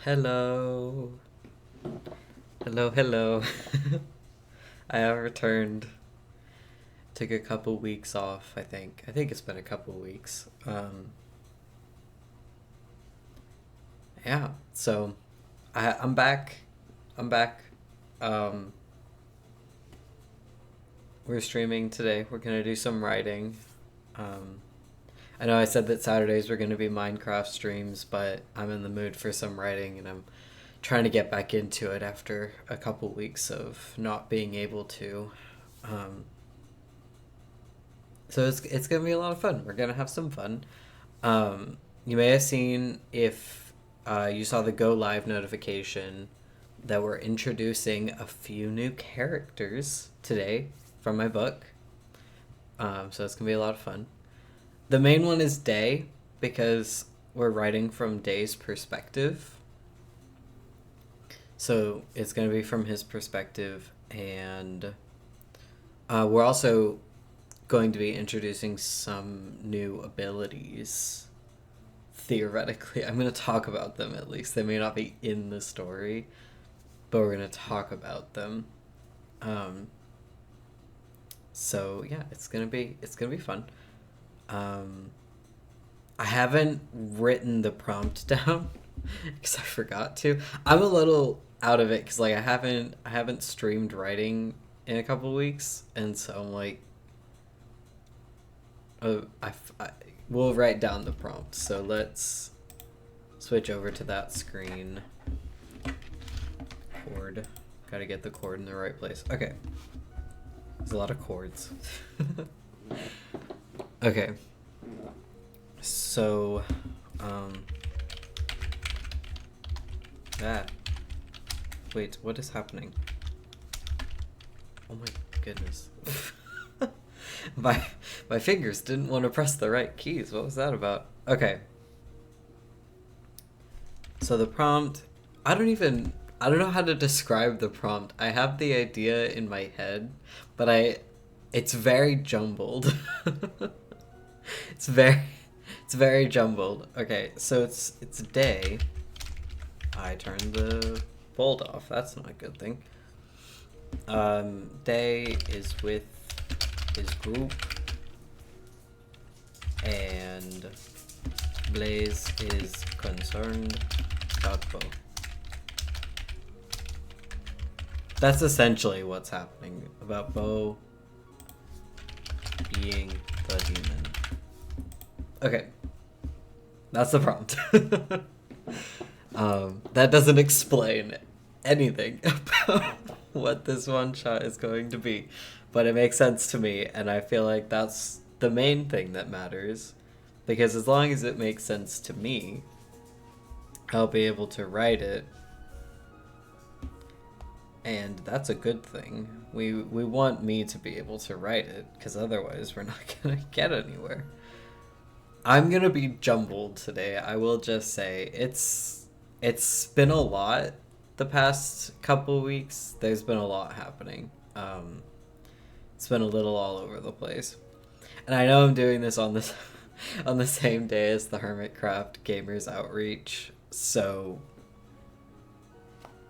Hello. Hello, hello. I have returned. Took a couple weeks off, I think. I think it's been a couple weeks. Yeah, so I'm back. I'm back. Um, we're streaming today. We're going to do some writing. Um, I know I said that Saturdays were going to be Minecraft streams, but I'm in the mood for some writing and I'm trying to get back into it after a couple weeks of not being able to. Um, so it's gonna be a lot of fun. We're gonna have some fun. You may have seen if you saw the go live notification that we're introducing a few new characters today from my book. So it's gonna be a lot of fun. The main one is Day because we're writing from Day's perspective. So it's going to be from his perspective, and we're also going to be introducing some new abilities. Theoretically, I'm going to talk about them at least. They may not be in the story, but we're going to talk about them. Um, so yeah, it's gonna be fun. Um, I haven't written the prompt down because I forgot to. I'm a little out of it because like I haven't streamed writing in a couple weeks, and so I'm like, I we'll write down the prompt. So let's switch over to that screen. Chord, gotta get the chord in the right place. Okay, there's a lot of chords. Okay, so um, that. Wait, what is happening? Oh my goodness. my my fingers didn't want to press the right keys. What was that about? Okay. So the prompt, I don't know how to describe the prompt. I have the idea in my head, but it's very jumbled. it's very it's very jumbled. Okay, so it's Day. I turned the bolt off. That's not a good thing. Day is with his group, and Blaze is concerned about Bo. That's essentially what's happening about Bo being the demon. Okay, that's the prompt. That doesn't explain anything about what this one shot is going to be, but it makes sense to me, and I feel like that's the main thing that matters, because as long as it makes sense to me, I'll be able to write it, and that's a good thing. We want me to be able to write it, because otherwise we're not gonna get anywhere. I'm gonna be jumbled today. I will just say it's been a lot the past couple weeks. There's been a lot happening. It's been a little all over the place, and I know I'm doing this on this on the same day as the Hermitcraft Gamers Outreach, so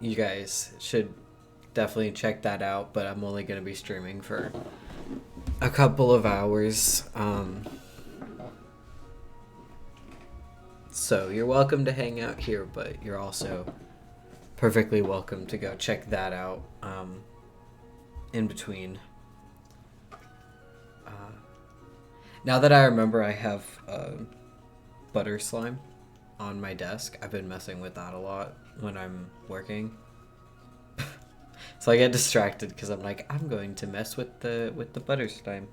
you guys should definitely check that out. But I'm only gonna be streaming for a couple of hours. So you're welcome to hang out here, but you're also perfectly welcome to go check that out in between. Now that I remember I have butter slime on my desk, I've been messing with that a lot when I'm working. So I get distracted because I'm like, I'm going to mess with the butter slime.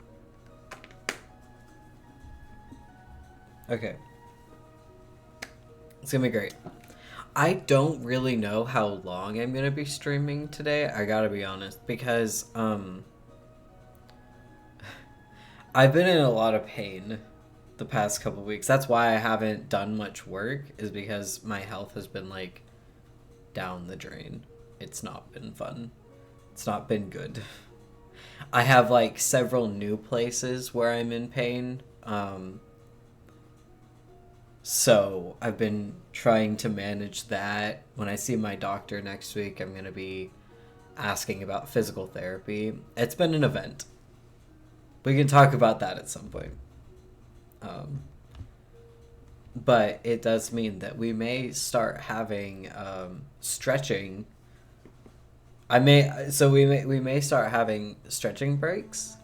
Okay. It's gonna be great. I don't really know how long I'm gonna be streaming today, I gotta be honest, because I've been in a lot of pain the past couple weeks. That's why I haven't done much work, is because my health has been like down the drain. It's not been fun. It's not been good. I have like several new places where I'm in pain. So I've been trying to manage that. When I see my doctor next week, I'm going to be asking about physical therapy. It's been an event. We can talk about that at some point. Um, but it does mean that we may start having stretching. We may start having stretching breaks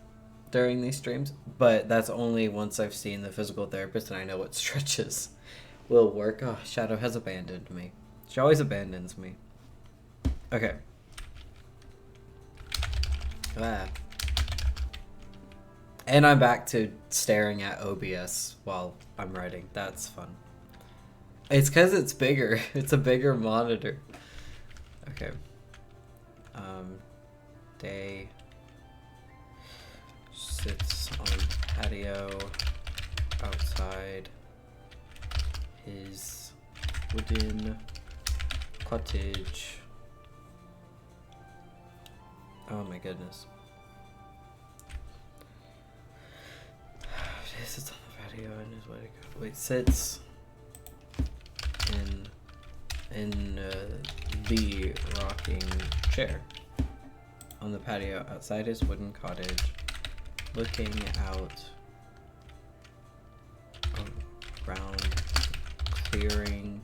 during these streams, but that's only once I've seen the physical therapist and I know what stretches will work. Oh, Shadow has abandoned me. She always abandons me. Okay. Ah. And I'm back to staring at OBS while I'm writing. That's fun. It's because it's bigger. It's a bigger monitor. Okay. Day sits on patio outside his wooden cottage. Oh my goodness. Day sits on the patio and his wooden cottage. Wait, sits in the rocking chair on the patio outside his wooden cottage, looking out around clearing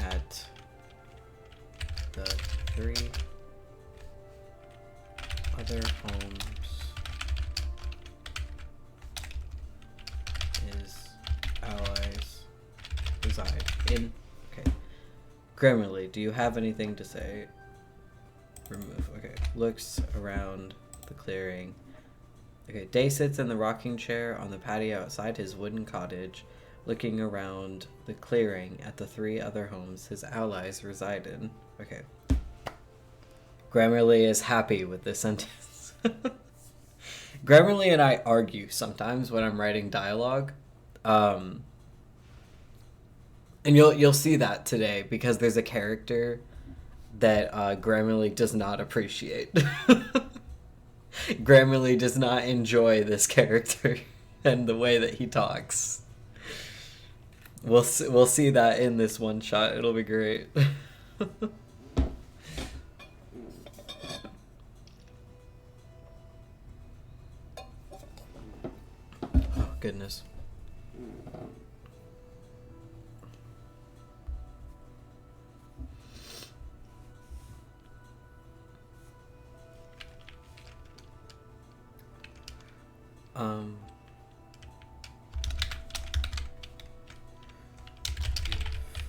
at the 3 other homes his allies reside in. Okay. Grammarly, do you have anything to say? Remove. Okay. Looks around the clearing. Okay. Day sits in the rocking chair on the patio outside his wooden cottage, looking around the clearing at the 3 other homes his allies reside in. Okay. Grammarly is happy with this sentence. Grammarly and I argue sometimes when I'm writing dialogue. And you'll see that today because there's a character that Grammarly does not appreciate. Grammarly does not enjoy this character and the way that he talks. We'll see that in this one shot. It'll be great. Oh goodness.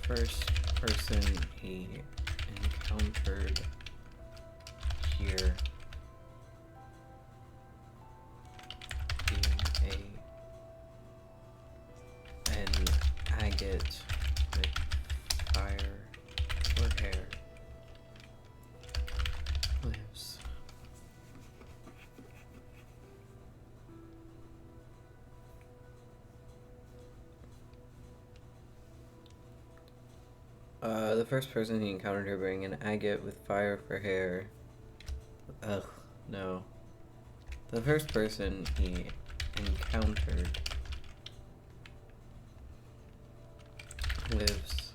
First person he encountered here being an agate with fire or hair lives. The first person he encountered here being an agate with fire for hair. Ugh, no. The first person he encountered lives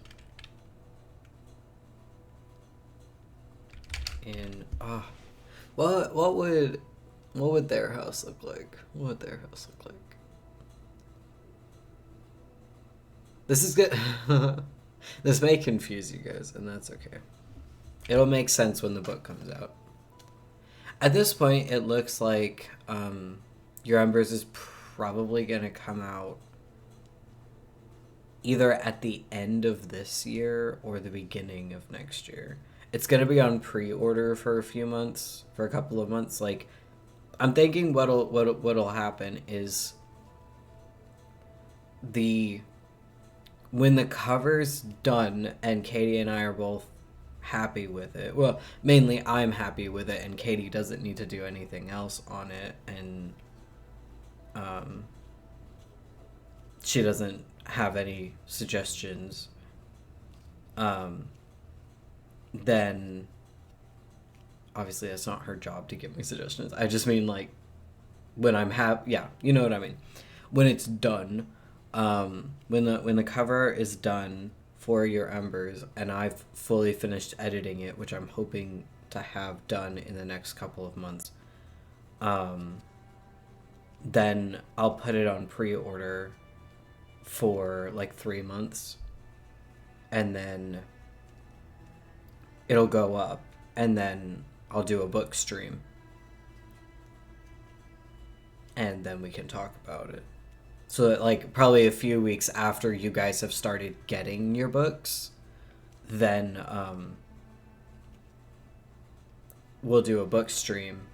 in what would their house look like? What would their house look like? This is good. This may confuse you guys, and that's okay. It'll make sense when the book comes out. At this point, it looks like Your Embers is probably going to come out either at the end of this year or the beginning of next year. It's going to be on pre-order for a few months, for a couple of months. Like, I'm thinking what'll happen is when the cover's done and Katie and I are both happy with it. Well, mainly I'm happy with it and Katie doesn't need to do anything else on it, and she doesn't have any suggestions. Then obviously that's not her job to give me suggestions. I just mean like when I'm yeah, you know what I mean. when it's done, when the cover is done for your Embers, and I've fully finished editing it, which I'm hoping to have done in the next couple of months, then I'll put it on pre-order for like 3 months, and then it'll go up, and then I'll do a book stream, and then we can talk about it. So that, like, probably a few weeks after you guys have started getting your books, then we'll do a book stream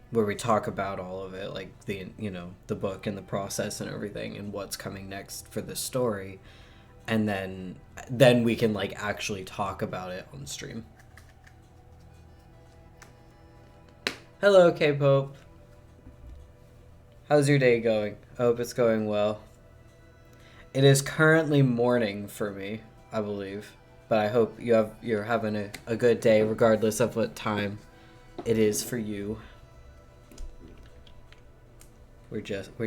where we talk about all of it, like the book and the process and everything and what's coming next for the story, and then we can like actually talk about it on stream. Hello, K-Pope. How's your day going? I hope it's going well. It is currently morning for me, I believe, but I hope you're having a good day regardless of what time it is for you. We're just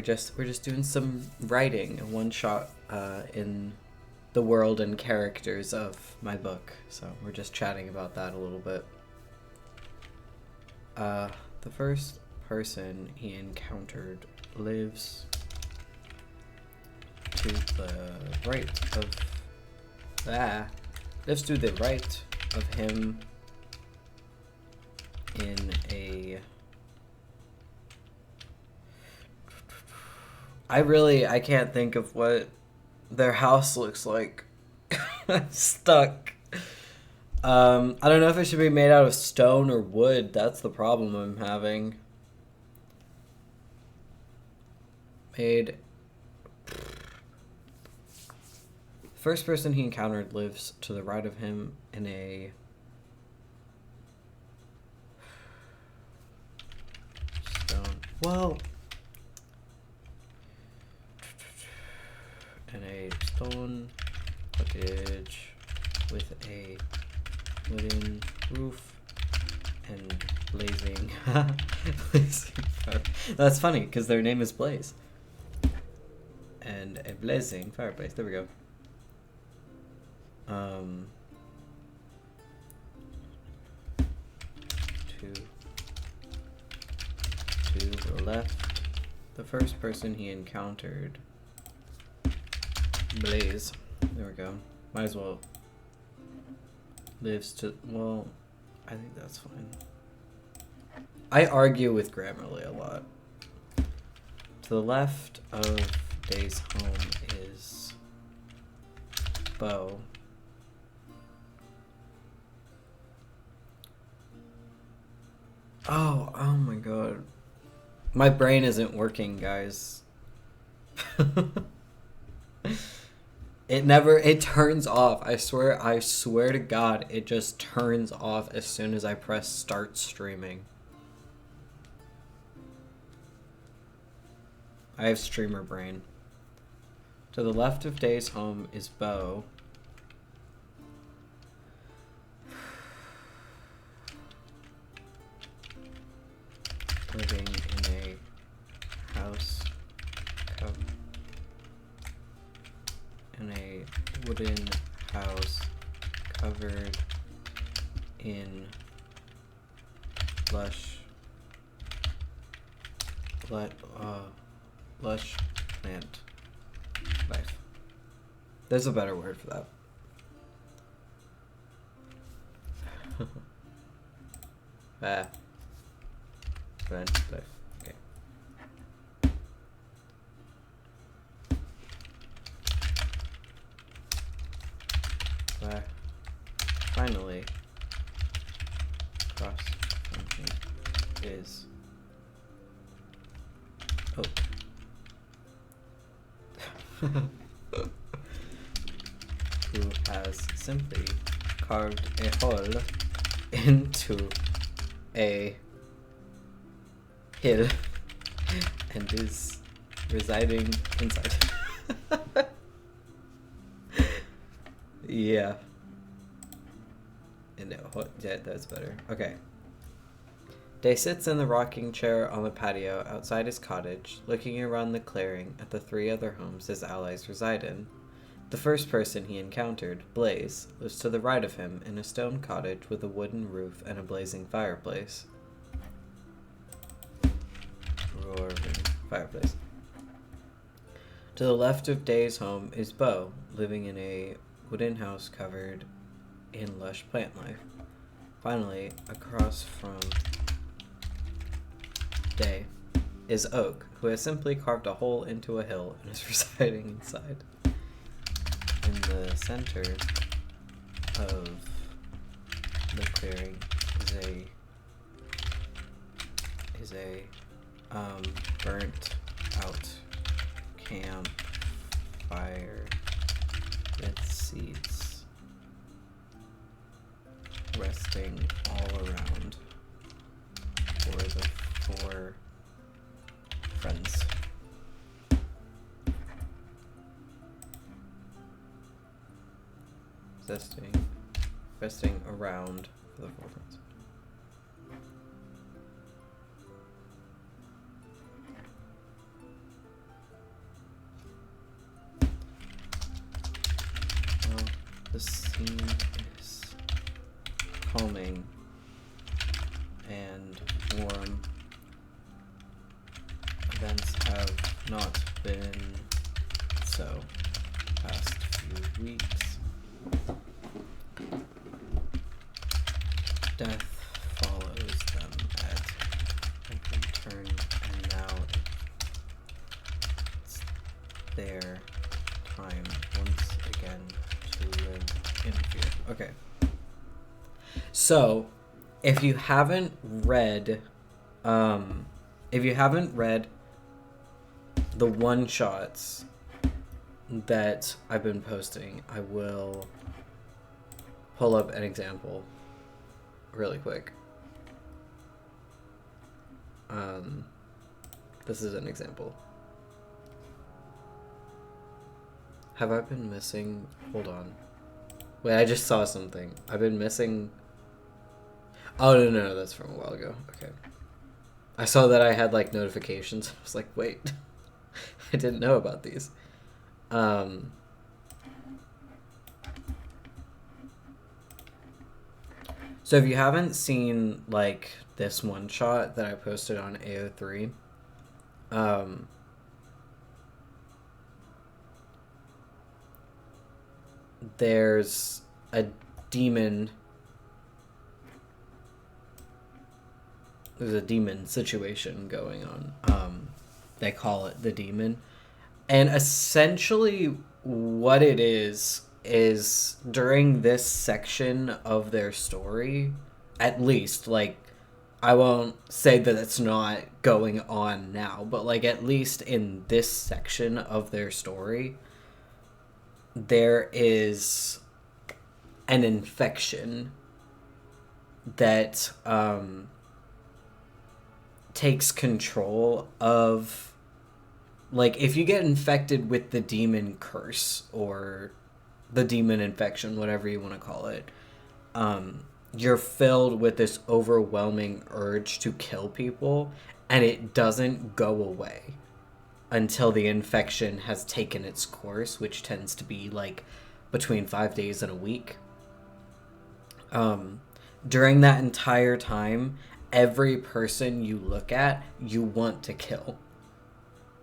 doing some writing, a one shot in the world and characters of my book. So we're just chatting about that a little bit. The first person he encountered lives to the right of lives to the right of him in a I can't think of what their house looks like. I'm stuck. I don't know if it should be made out of stone or wood. That's the problem I'm having. First person he encountered lives to the right of him in a stone. Well, in a stone cottage with a wooden roof and blazing. That's funny because their name is Blaze. And a blazing fireplace. There we go. To the left, the first person he encountered. Blaze. There we go. Might as well. Lives to. Well, I think that's fine. I argue with Grammarly a lot. To the left of Day's home is Bo. Oh my god. My brain isn't working, guys. It turns off. I swear to God, it just turns off as soon as I press start streaming. I have streamer brain. To the left of Day's home is Bo. Living in a house in a wooden house covered in lush plant life. There's a better word for that. Plant life. Okay. Finally, cross function is oak. Who has simply carved a hole into a hill and is residing inside. Yeah. Yeah, that's better. Okay. Day sits in the rocking chair on the patio outside his cottage, looking around the clearing at the 3 other homes his allies reside in. The first person he encountered, Blaze, lives to the right of him in a stone cottage with a wooden roof and a blazing fireplace. Fireplace. To the left of Day's home is Bo, living in a wooden house covered in lush plant life. Finally, across from Day is Oak, who has simply carved a hole into a hill and is residing inside. In the center of the clearing is a burnt out campfire with seats resting all around for the 4 friends. Resting around for the 4 friends. Well, the scene is calming and warm. Events have not been so past few weeks. Death follows them at every turn, and now it's their time once again to live in fear. Okay. So, if you haven't read the one-shots that I've been posting, I will pull up an example really quick. This is an example. Have I been missing? Hold on. Wait, I just saw something. I've been missing. Oh, no, that's from a while ago. Okay. I saw that I had, like, notifications. I was like, wait. I didn't know about these. So if you haven't seen, like, this one shot that I posted on AO3, there's a demon. There's a demon situation going on. They call it the demon. And essentially what it is during this section of their story, at least, like, I won't say that it's not going on now, but, like, at least in this section of their story, there is an infection that takes control of, like, if you get infected with the demon curse or the demon infection, whatever you want to call it, you're filled with this overwhelming urge to kill people, and it doesn't go away until the infection has taken its course, which tends to be, like, between 5 days and a week. During that entire time, every person you look at, you want to kill.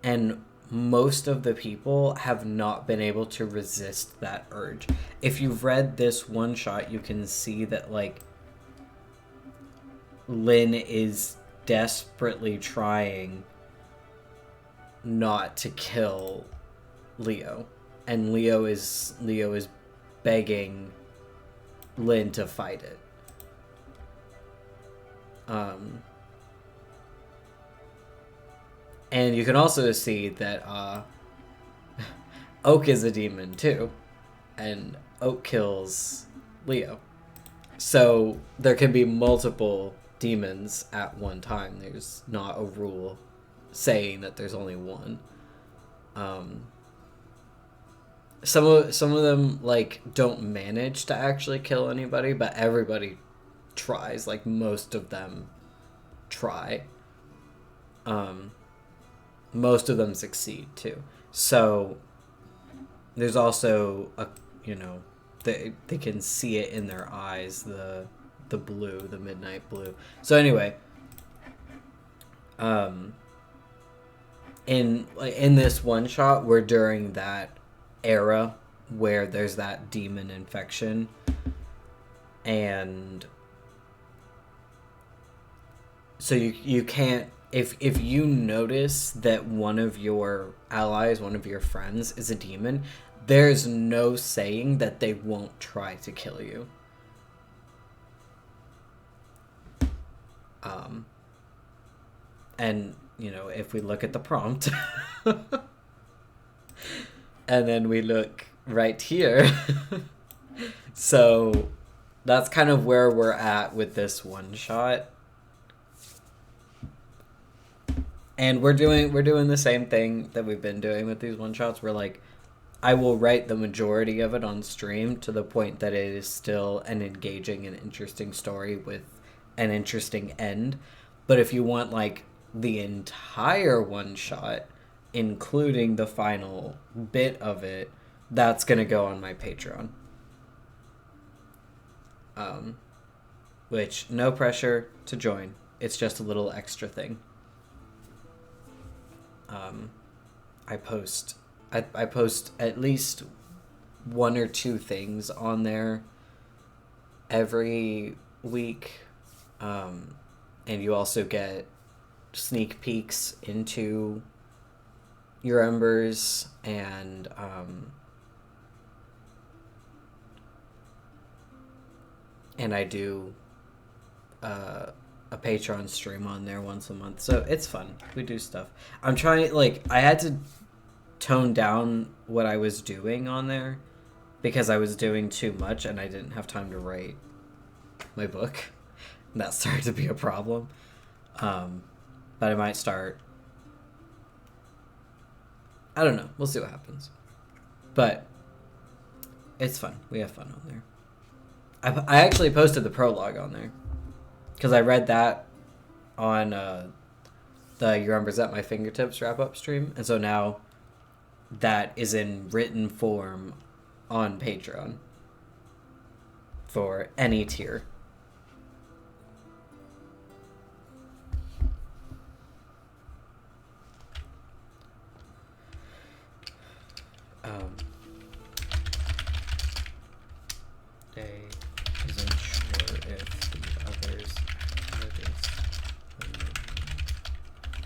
And most of the people have not been able to resist that urge. If you've read this one shot, you can see that, like, Lynn is desperately trying not to kill Leo. And Leo is begging Lynn to fight it. And you can also see that Oak is a demon too, and Oak kills Leo. So there can be multiple demons at one time. There's not a rule saying that there's only one. Some of them, like, don't manage to actually kill anybody, but everybody tries. Like, most of them try. Most of them succeed too. So there's also a, you know, they can see it in their eyes, the blue, the midnight blue. So anyway, in this one shot, we're during that era where there's that demon infection, and so you can't, if you notice that one of your allies, one of your friends is a demon, there's no saying that they won't try to kill you. And you know, if we look at the prompt and then we look right here, so that's kind of where we're at with this one shot. And we're doing the same thing that we've been doing with these one shots. We're like, I will write the majority of it on stream to the point that it is still an engaging and interesting story with an interesting end. But if you want like the entire one shot, including the final bit of it, that's gonna go on my Patreon. Which, no pressure to join. It's just a little extra thing. I post at least one or two things on there every week. And you also get sneak peeks into your embers, and I do a Patreon stream on there once a month, so it's fun. We do stuff. I'm trying, like, I had to tone down what I was doing on there because I was doing too much and I didn't have time to write my book. And that started to be a problem. But I might start. I don't know. We'll see what happens. But it's fun. We have fun on there. I actually posted the prologue on there because I read that on the Your Embers at My Fingertips wrap-up stream. And so now that is in written form on Patreon for any tier. They isn't sure if the others noticed when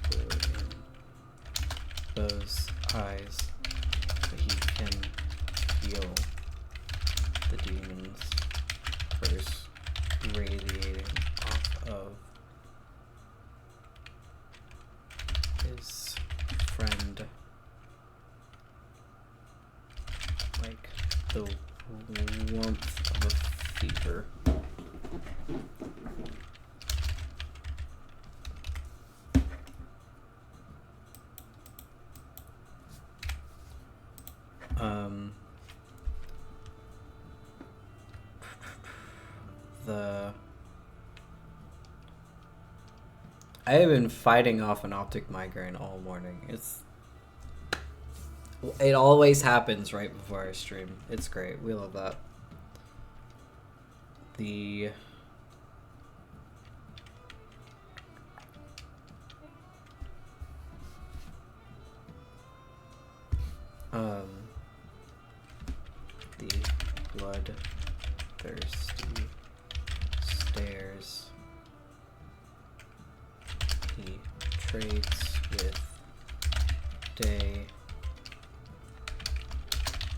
blue in those eyes, but he can feel the demons first radiating off of his friend, like the warmth of a fever. I have been fighting off an optic migraine all morning. It always happens right before I stream. It's great. We love that. The bloodthirsty stares he trades with day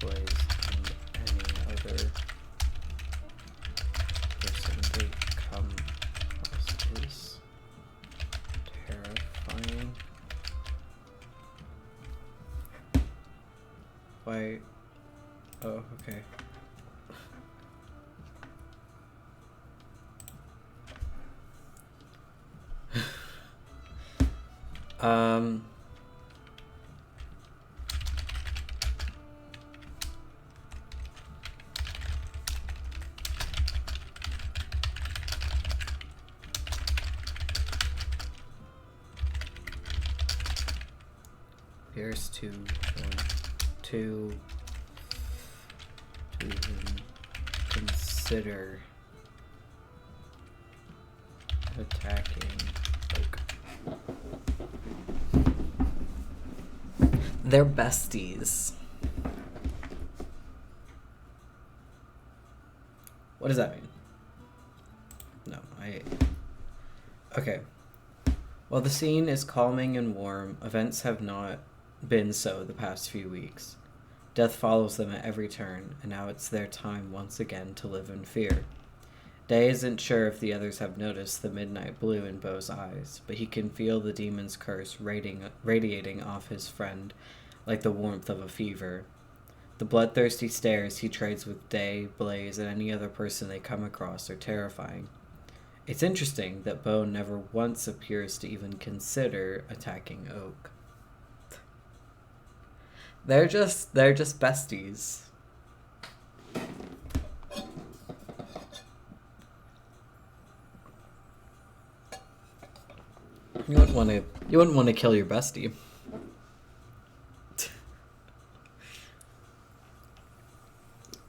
boys and any other person they come across is terrifying. Why? Oh, okay. appears to consider attacking Oak. They're besties. What does that mean? No, Okay. While the scene is calming and warm, events have not been so the past few weeks. Death follows them at every turn, and now it's their time once again to live in fear. Day isn't sure if the others have noticed the midnight blue in Beau's eyes, but he can feel the demon's curse radiating off his friend like the warmth of a fever. The bloodthirsty stares he trades with Day, Blaze, and any other person they come across are terrifying. It's interesting that Beau never once appears to even consider attacking Oak. They're just besties. You wouldn't want to kill your bestie.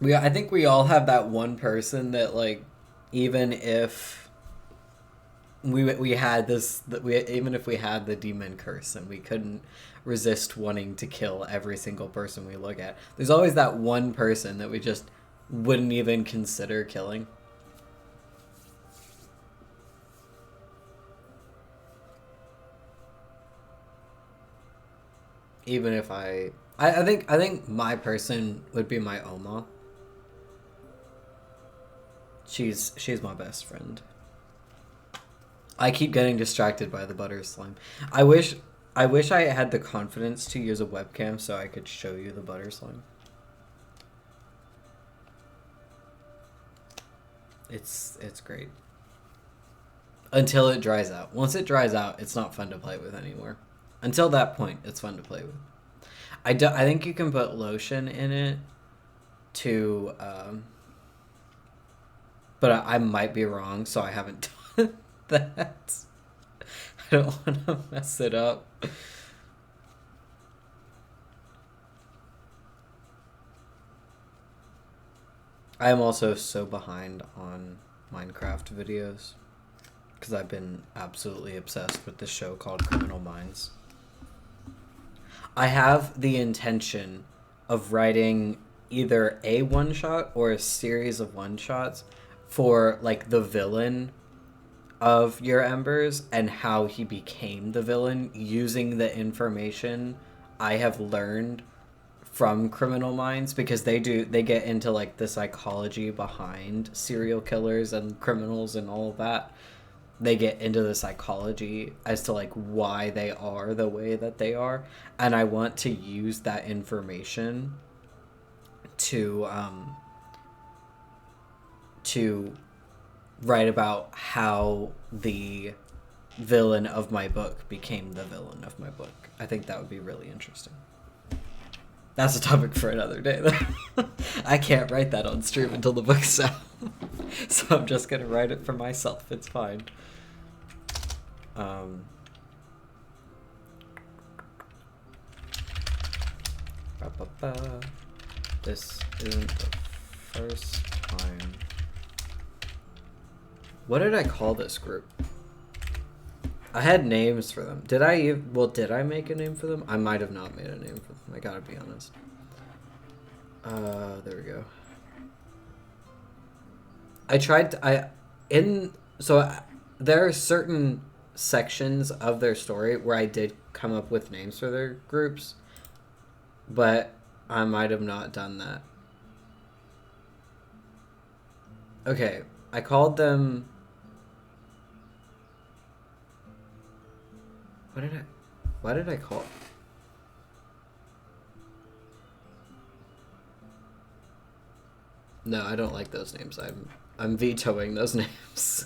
I think we all have that one person that, like, even if we had even if we had the demon curse and we couldn't resist wanting to kill every single person we look at, there's always that one person that we just wouldn't even consider killing. Even if I think my person would be my Oma. She's my best friend. I keep getting distracted by the butter slime. I wish I had the confidence to use a webcam so I could show you the butter slime. It's great. Until it dries out. Once it dries out, it's not fun to play with anymore. Until that point, it's fun to play with. I think you can put lotion in it to but I might be wrong, so I haven't done that. I don't want to mess it up. I am also so behind on Minecraft videos because I've been absolutely obsessed with this show called Criminal Minds. I have the intention of writing either a one-shot or a series of one-shots for, like, the villain of Your Embers and how he became the villain using the information I have learned from Criminal Minds, because they get into, like, the psychology behind serial killers and criminals and all of that. They get into the psychology as to, like, why they are the way that they are, and I want to use that information to write about how the villain of my book became the villain of my book. I think that would be really interesting. That's a topic for another day, though. I can't write that on stream until the book's out. So I'm just going to write it for myself. It's fine. This isn't the first time. What did I call this group? I had names for them. Did I make a name for them? I might have not made a name for them. I gotta be honest. There we go. There are certain sections of their story where I did come up with names for their groups, but I might have not done that. Okay, I called them... Why did I call... No, I don't like those names. I'm vetoing those names.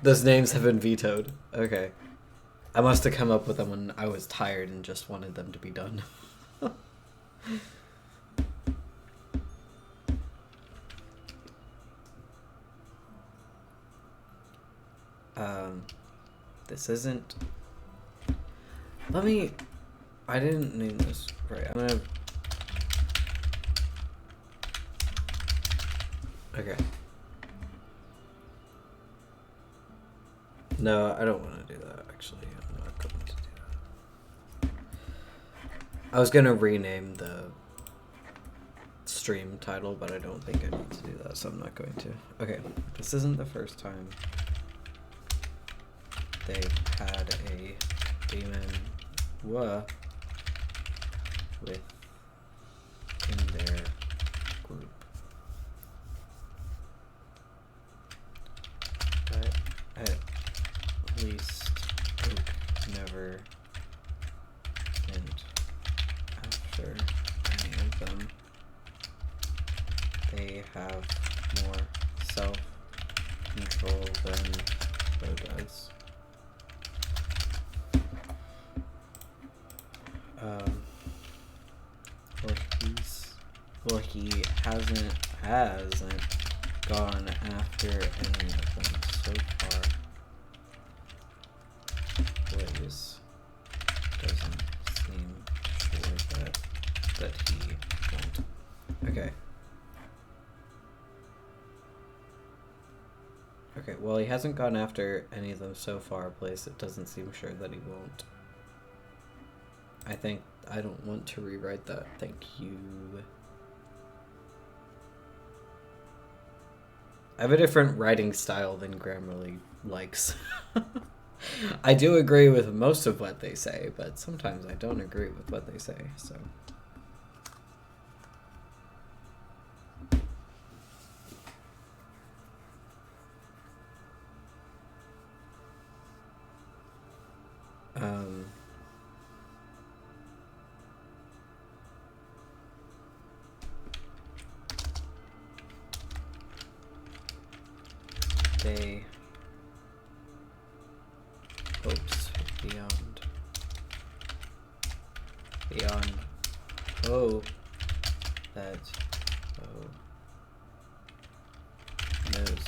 Those names have been vetoed. Okay. I must have come up with them when I was tired and just wanted them to be done. This isn't... I didn't name this right. I'm gonna... Okay. No, I don't want to do that, actually. I'm not going to do that. I was gonna rename the stream title, but I don't think I need to do that, so I'm not going to. Okay, this isn't the first time they've had a demon with in their group. But at least Oak never went after any of them. They have more self-control than Bo does. He hasn't gone after any of them so far. Blaze doesn't seem sure that he won't. Okay. Okay, well, he hasn't gone after any of them so far, Blaze. It doesn't seem sure that he won't. I don't want to rewrite that. Thank you. I have a different writing style than Grammarly likes. I do agree with most of what they say, but sometimes I don't agree with what they say, so... They hopes beyond hope that knows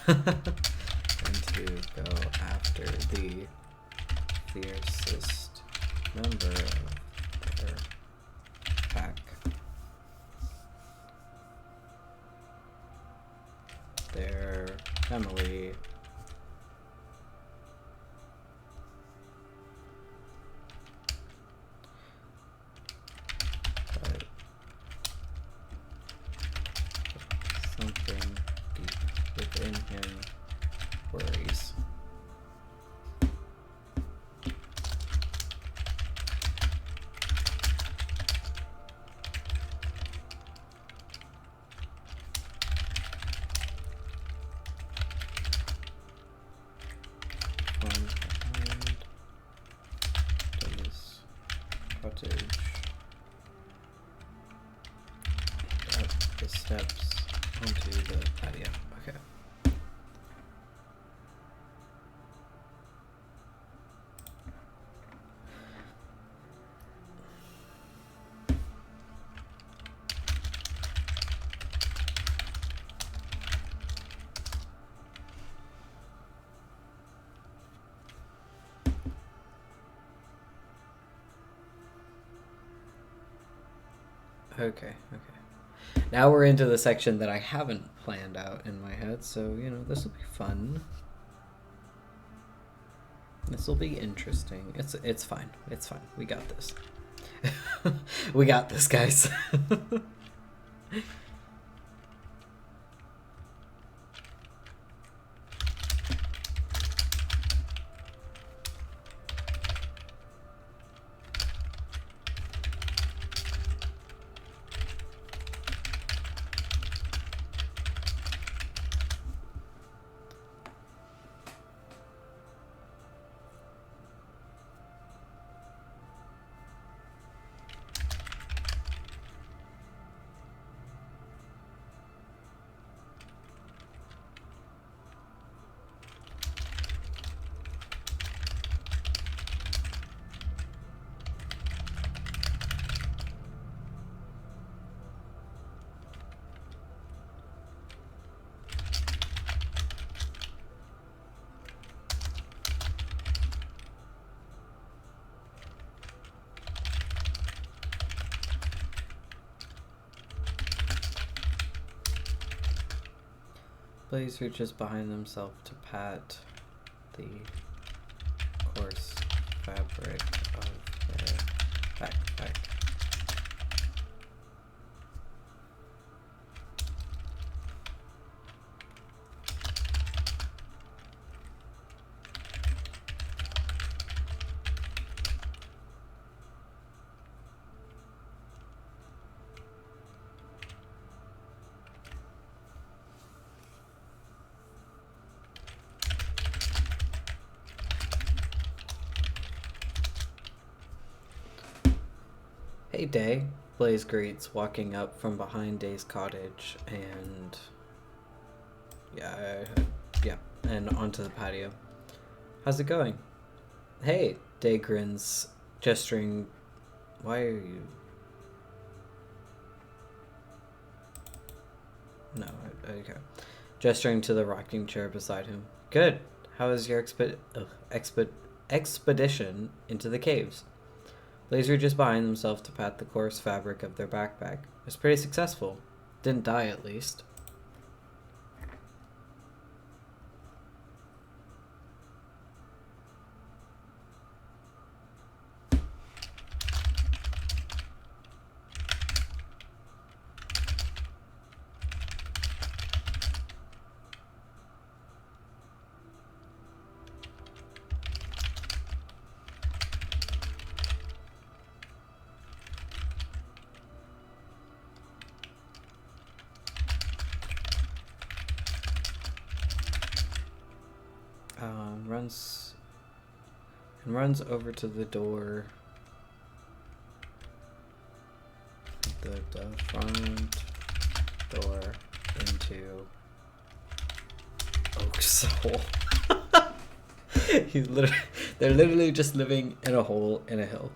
and to go after the fiercest member of their pack. Their family. But something deep within him worries. Cottage up the steps onto the patio. Okay. Okay. Now we're into the section that I haven't planned out in my head, so, you know, this will be fun. This will be interesting. It's fine. It's fine. We got this. We got this, guys. Blaze reaches behind himself to pat the coarse fabric of their backpack. Hey, Day. Blaze greets, walking up from behind Day's cottage, and and onto the patio. How's it going? Hey, Day grins, gesturing. Why are you? No, okay. Gesturing to the rocking chair beside him. Good. How is your expedition into the caves? Blaze reaches behind himself to pat the coarse fabric of their backpack. It was pretty successful. Didn't die, at least. Runs over to the door. The front door into Oak's hole. They're literally just living in a hole in a hill.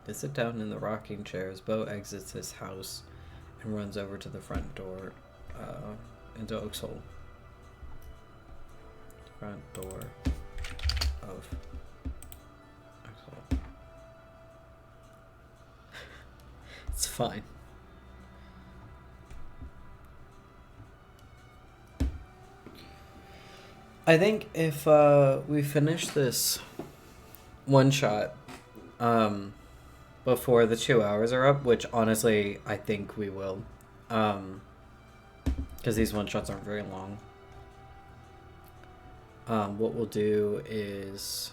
They sit down in the rocking chair as Bo exits his house and runs over to the front door into Oak's hole. Front door of Oak's hole. It's fine. I think if we finish this one shot before the 2 hours are up, which honestly I think we will, because these one shots aren't very long. What we'll do is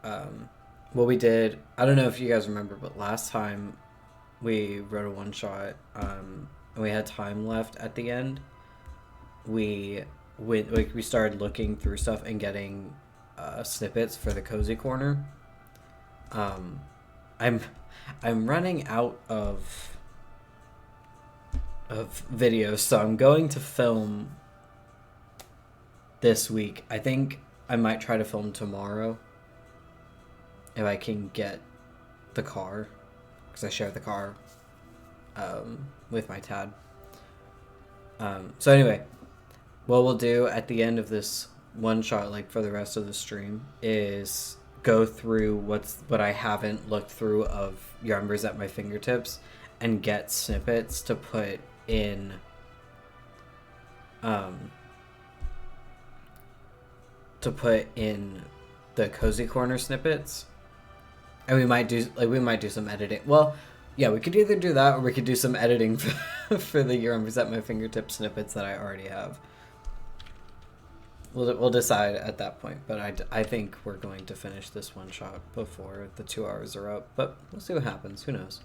what we did, I don't know if you guys remember, but last time we wrote a one shot and we had time left at the end. We started looking through stuff and getting snippets for the cozy corner. I'm running out of videos, so I'm going to film this week. I think I might try to film tomorrow if I can get the car, because I share the car with my Tad. So anyway, what we'll do at the end of this one shot, like for the rest of the stream, is go through what I haven't looked through of Your Embers at My Fingertips and get snippets to put in the cozy corner snippets. And we might do some editing. Well, yeah, we could either do that or we could do some editing for the Your Embers at My Fingertips snippets that I already have. We'll decide at that point, but I think we're going to finish this one shot before the 2 hours are up, but we'll see what happens. Who knows?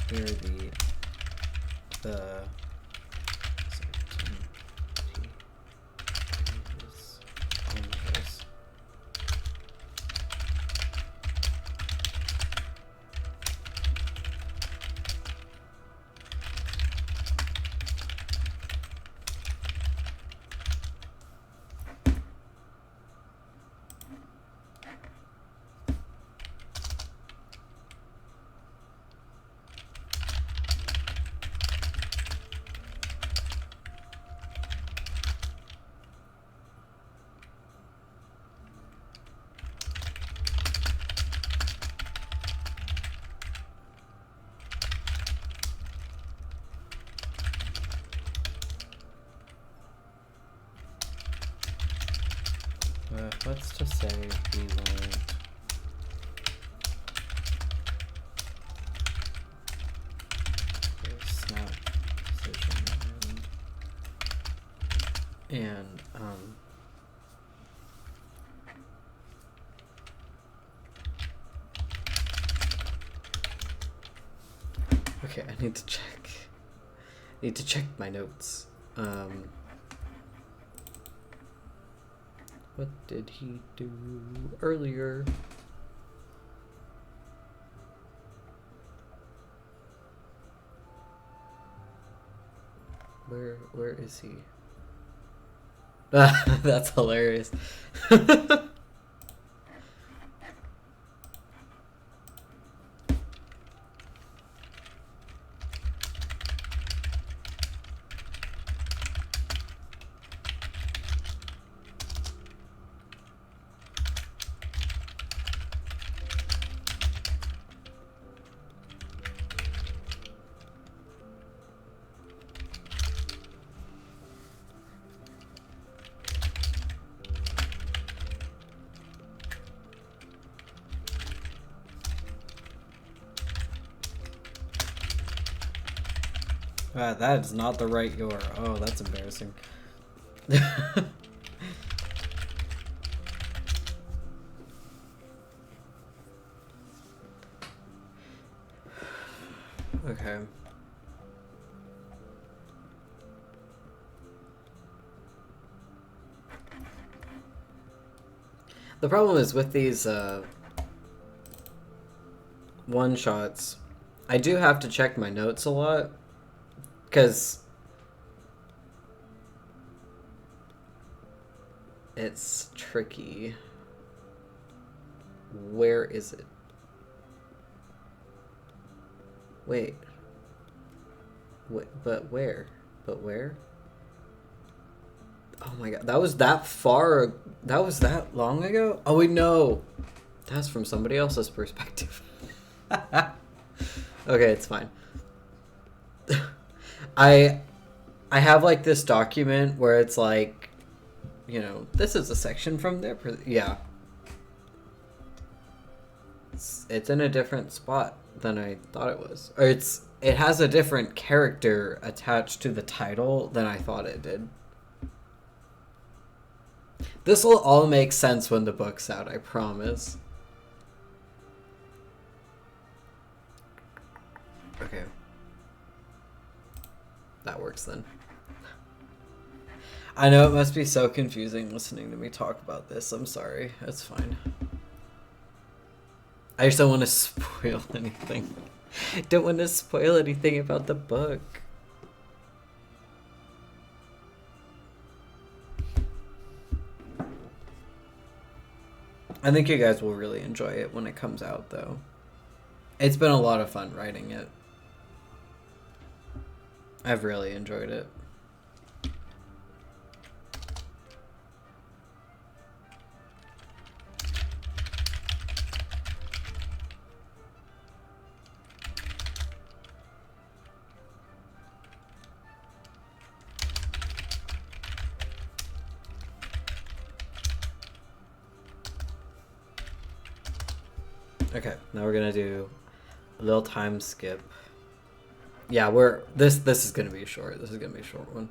Here are the let's just say we want snap position and okay, I need to check. Need to check my notes. What did he do earlier? Where is he? That's hilarious. That is not the right your. Oh, that's embarrassing. Okay. The problem is with these one-shots, I do have to check my notes a lot. Because it's tricky. Where is it? Wait. But where? But where? Oh my god, that was that far. That was that long ago? Oh wait, no. That's from somebody else's perspective. Okay, it's fine. I have like this document where it's like, you know, this is a section from their yeah. It's in a different spot than I thought it was. Or it has a different character attached to the title than I thought it did. This will all make sense when the book's out, I promise. Okay. That works then. I know it must be so confusing listening to me talk about this. I'm sorry. It's fine. I just don't want to spoil anything. Don't want to spoil anything about the book. I think you guys will really enjoy it when it comes out, though. It's been a lot of fun writing it. I've really enjoyed it. Okay, now we're gonna do a little time skip. Yeah, this is gonna be short. This is gonna be a short one.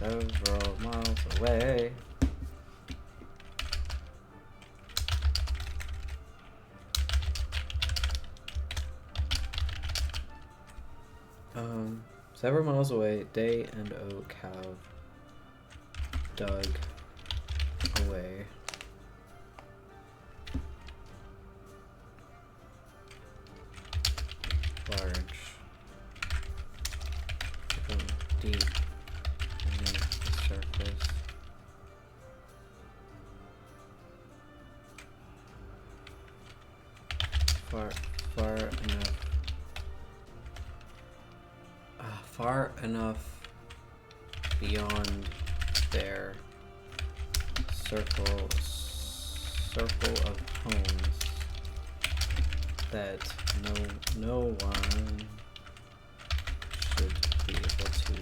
several miles away. Several miles away, Day and Oak have dug away large, deep beneath the surface. Far enough beyond their circle of homes that no one should be able to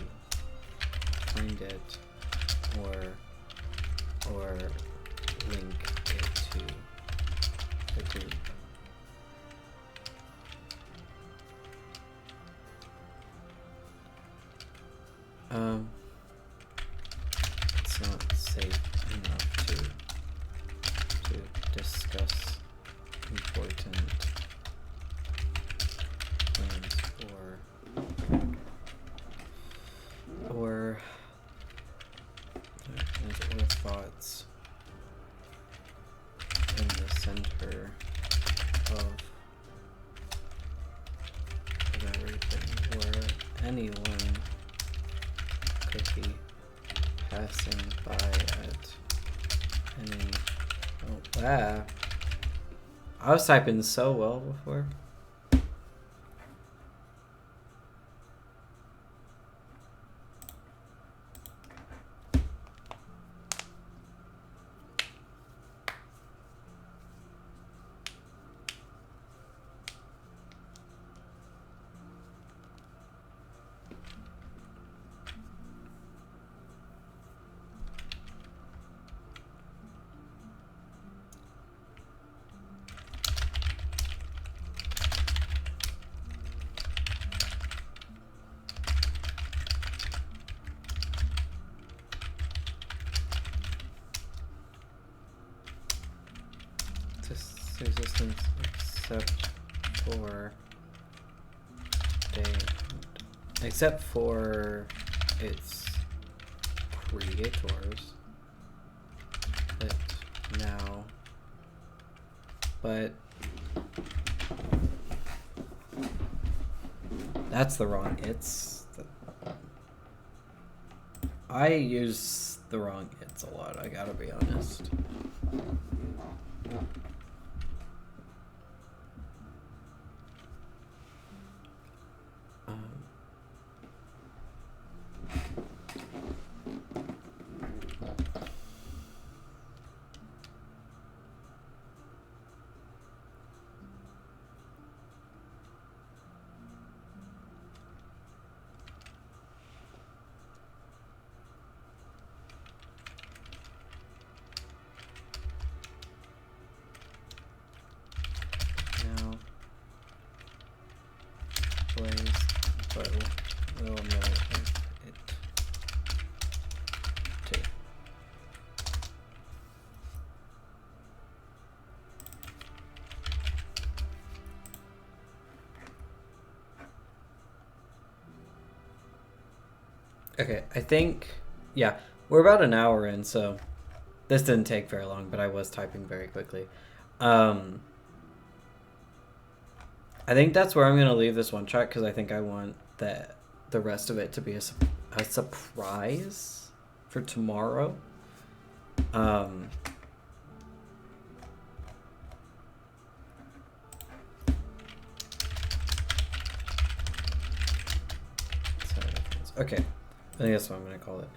find it or link it to the group. It's not safe enough to discuss important plans or thoughts in the center of everything, where anyone could be passing by at any. Oh, wow. I was typing so well before. Existence except for its creators, but that's the wrong I use the wrong it's a lot, I gotta be honest. Okay, I think, yeah, we're about an hour in, so this didn't take very long, but I was typing very quickly. I think that's where I'm going to leave this one track, because I think I want the rest of it to be a surprise for tomorrow. Okay. I think that's what I'm going to call it.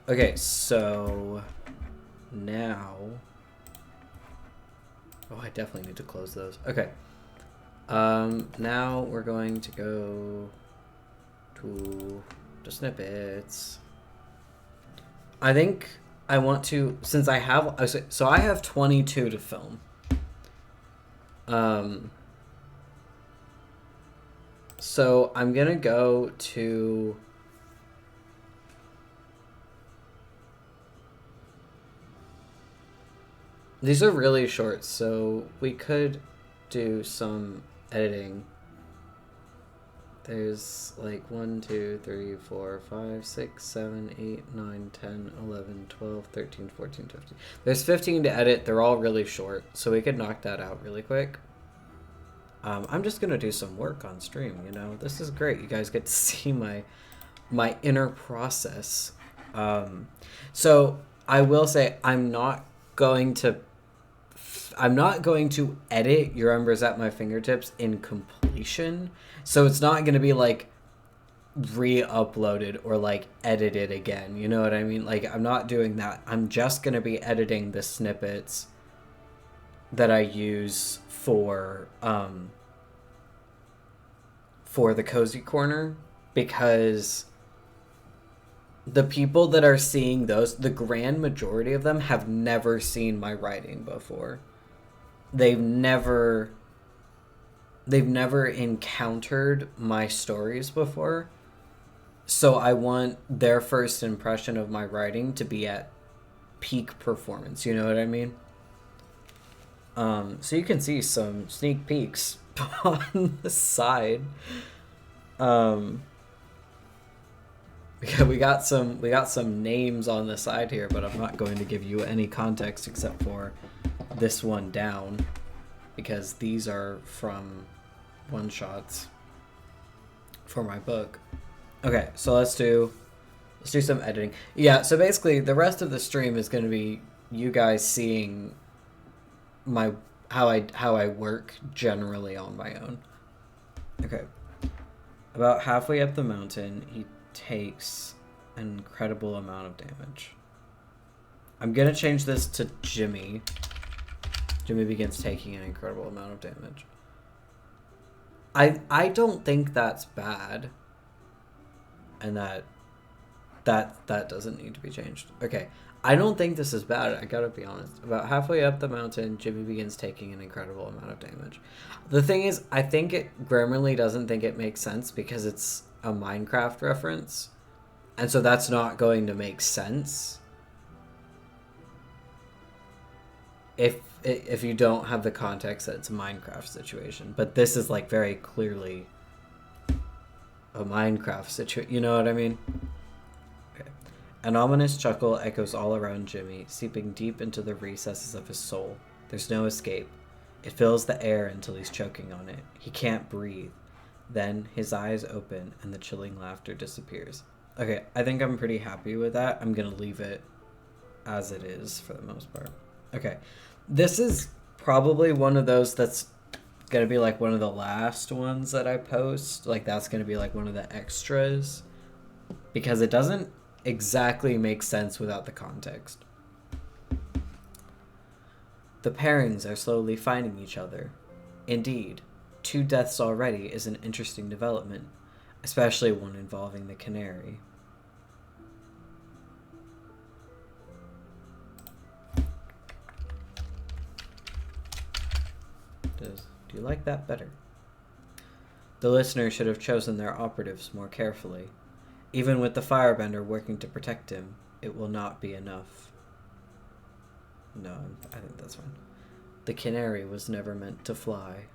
Okay, so now... Oh, I definitely need to close those. Okay. Now we're going to go to the snippets. I think I want to, since I have, so I have 22 to film. So I'm going to go to... These are really short, so we could do some editing. There's like 1, 2, 3, 4, 5, 6, 7, 8, 9, 10, 11, 12, 13, 14, 15. There's 15 to edit. They're all really short, so we could knock that out really quick. I'm just gonna do some work on stream, you know? This is great. You guys get to see my inner process. So I will say I'm not going to edit Your Embers at My Fingertips in completion. So it's not going to be like re-uploaded or like edited again. You know what I mean? Like, I'm not doing that. I'm just going to be editing the snippets that I use for the Cozy Corner, because the people that are seeing those, the grand majority of them have never seen my writing before. They've never encountered my stories before. So I want their first impression of my writing to be at peak performance. You know what I mean? So you can see some sneak peeks on the side. We got some names on the side here, but I'm not going to give you any context except for this one down, because these are from one-shots for my book. Okay, so let's do some editing. Yeah, so basically the rest of the stream is going to be you guys seeing how I work generally on my own. Okay. About halfway up the mountain, he takes an incredible amount of damage. I'm going to change this to Jimmy. Jimmy begins taking an incredible amount of damage. I don't think that's bad. And that doesn't need to be changed. Okay. I don't think this is bad, I gotta be honest. About halfway up the mountain, Jimmy begins taking an incredible amount of damage. The thing is, I think Grammarly doesn't think it makes sense because it's a Minecraft reference. And so that's not going to make sense if you don't have the context that it's a Minecraft situation. But this is like very clearly a Minecraft situation. You know what I mean? Okay. An ominous chuckle echoes all around Jimmy, seeping deep into the recesses of his soul. There's no escape. It fills the air until he's choking on it. He can't breathe. Then his eyes open and the chilling laughter disappears. Okay, I think I'm pretty happy with that. I'm going to leave it as it is for the most part. Okay, this is probably one of those that's going to be like one of the last ones that I post. Like, that's going to be like one of the extras, because it doesn't exactly make sense without the context. The pairings are slowly finding each other. Indeed, 2 deaths already is an interesting development, especially one involving the canary. Do you like that better? The listener should have chosen their operatives more carefully. Even with the firebender working to protect him, it will not be enough. No, I think that's fine. The canary was never meant to fly.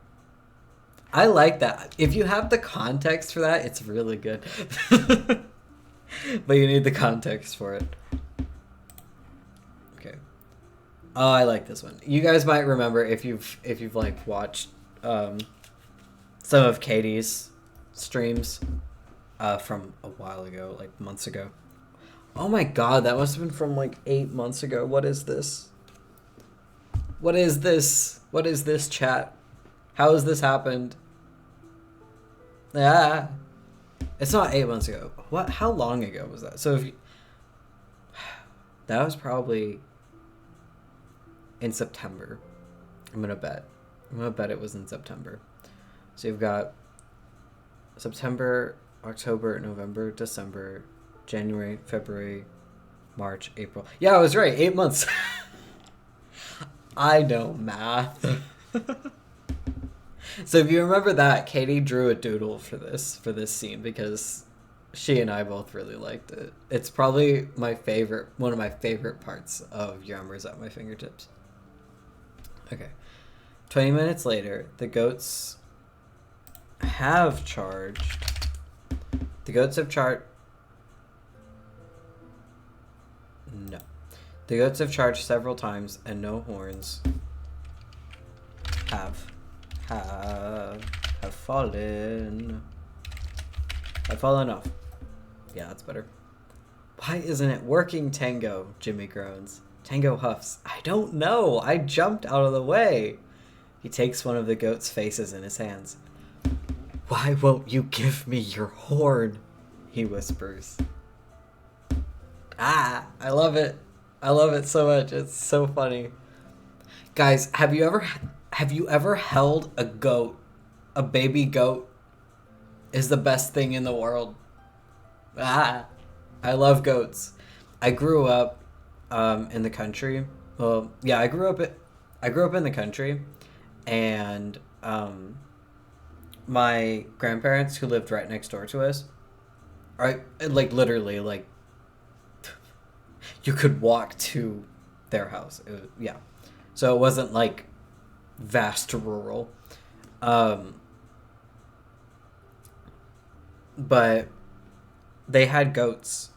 I like that. If you have the context for that, it's really good. But you need the context for it. Okay. Oh, I like this one. You guys might remember if you've like watched some of Katie's streams from a while ago, like months ago. Oh my god, that must have been from like 8 months ago. What is this? What is this? What is this, chat? How has this happened? Ah, it's not 8 months ago. What? How long ago was that? So if you, that was probably in September. I'm gonna bet it was in September. So you've got September, October, November, December, January, February, March, April. Yeah, I was right. 8 months. I know math. So if you remember that, Katie drew a doodle for this scene because she and I both really liked it. It's probably one of my favorite parts of Your Embers at My Fingertips. Okay. 20 minutes later, the goats have charged. The goats have charged. No. The goats have charged several times, and no horns have fallen. Have fallen off. Yeah, that's better. Why isn't it working, Tango? Jimmy groans. Tango huffs. I don't know. I jumped out of the way. He takes one of the goat's faces in his hands. Why won't you give me your horn? He whispers. Ah, I love it. I love it so much. It's so funny. Guys, have you ever held a goat? A baby goat is the best thing in the world. Ah, I love goats. I grew up in the country. Well, yeah, I grew up in the country, and my grandparents, who lived right next door to us, like literally, like you could walk to their house. Yeah, so it wasn't like vast rural, but they had goats,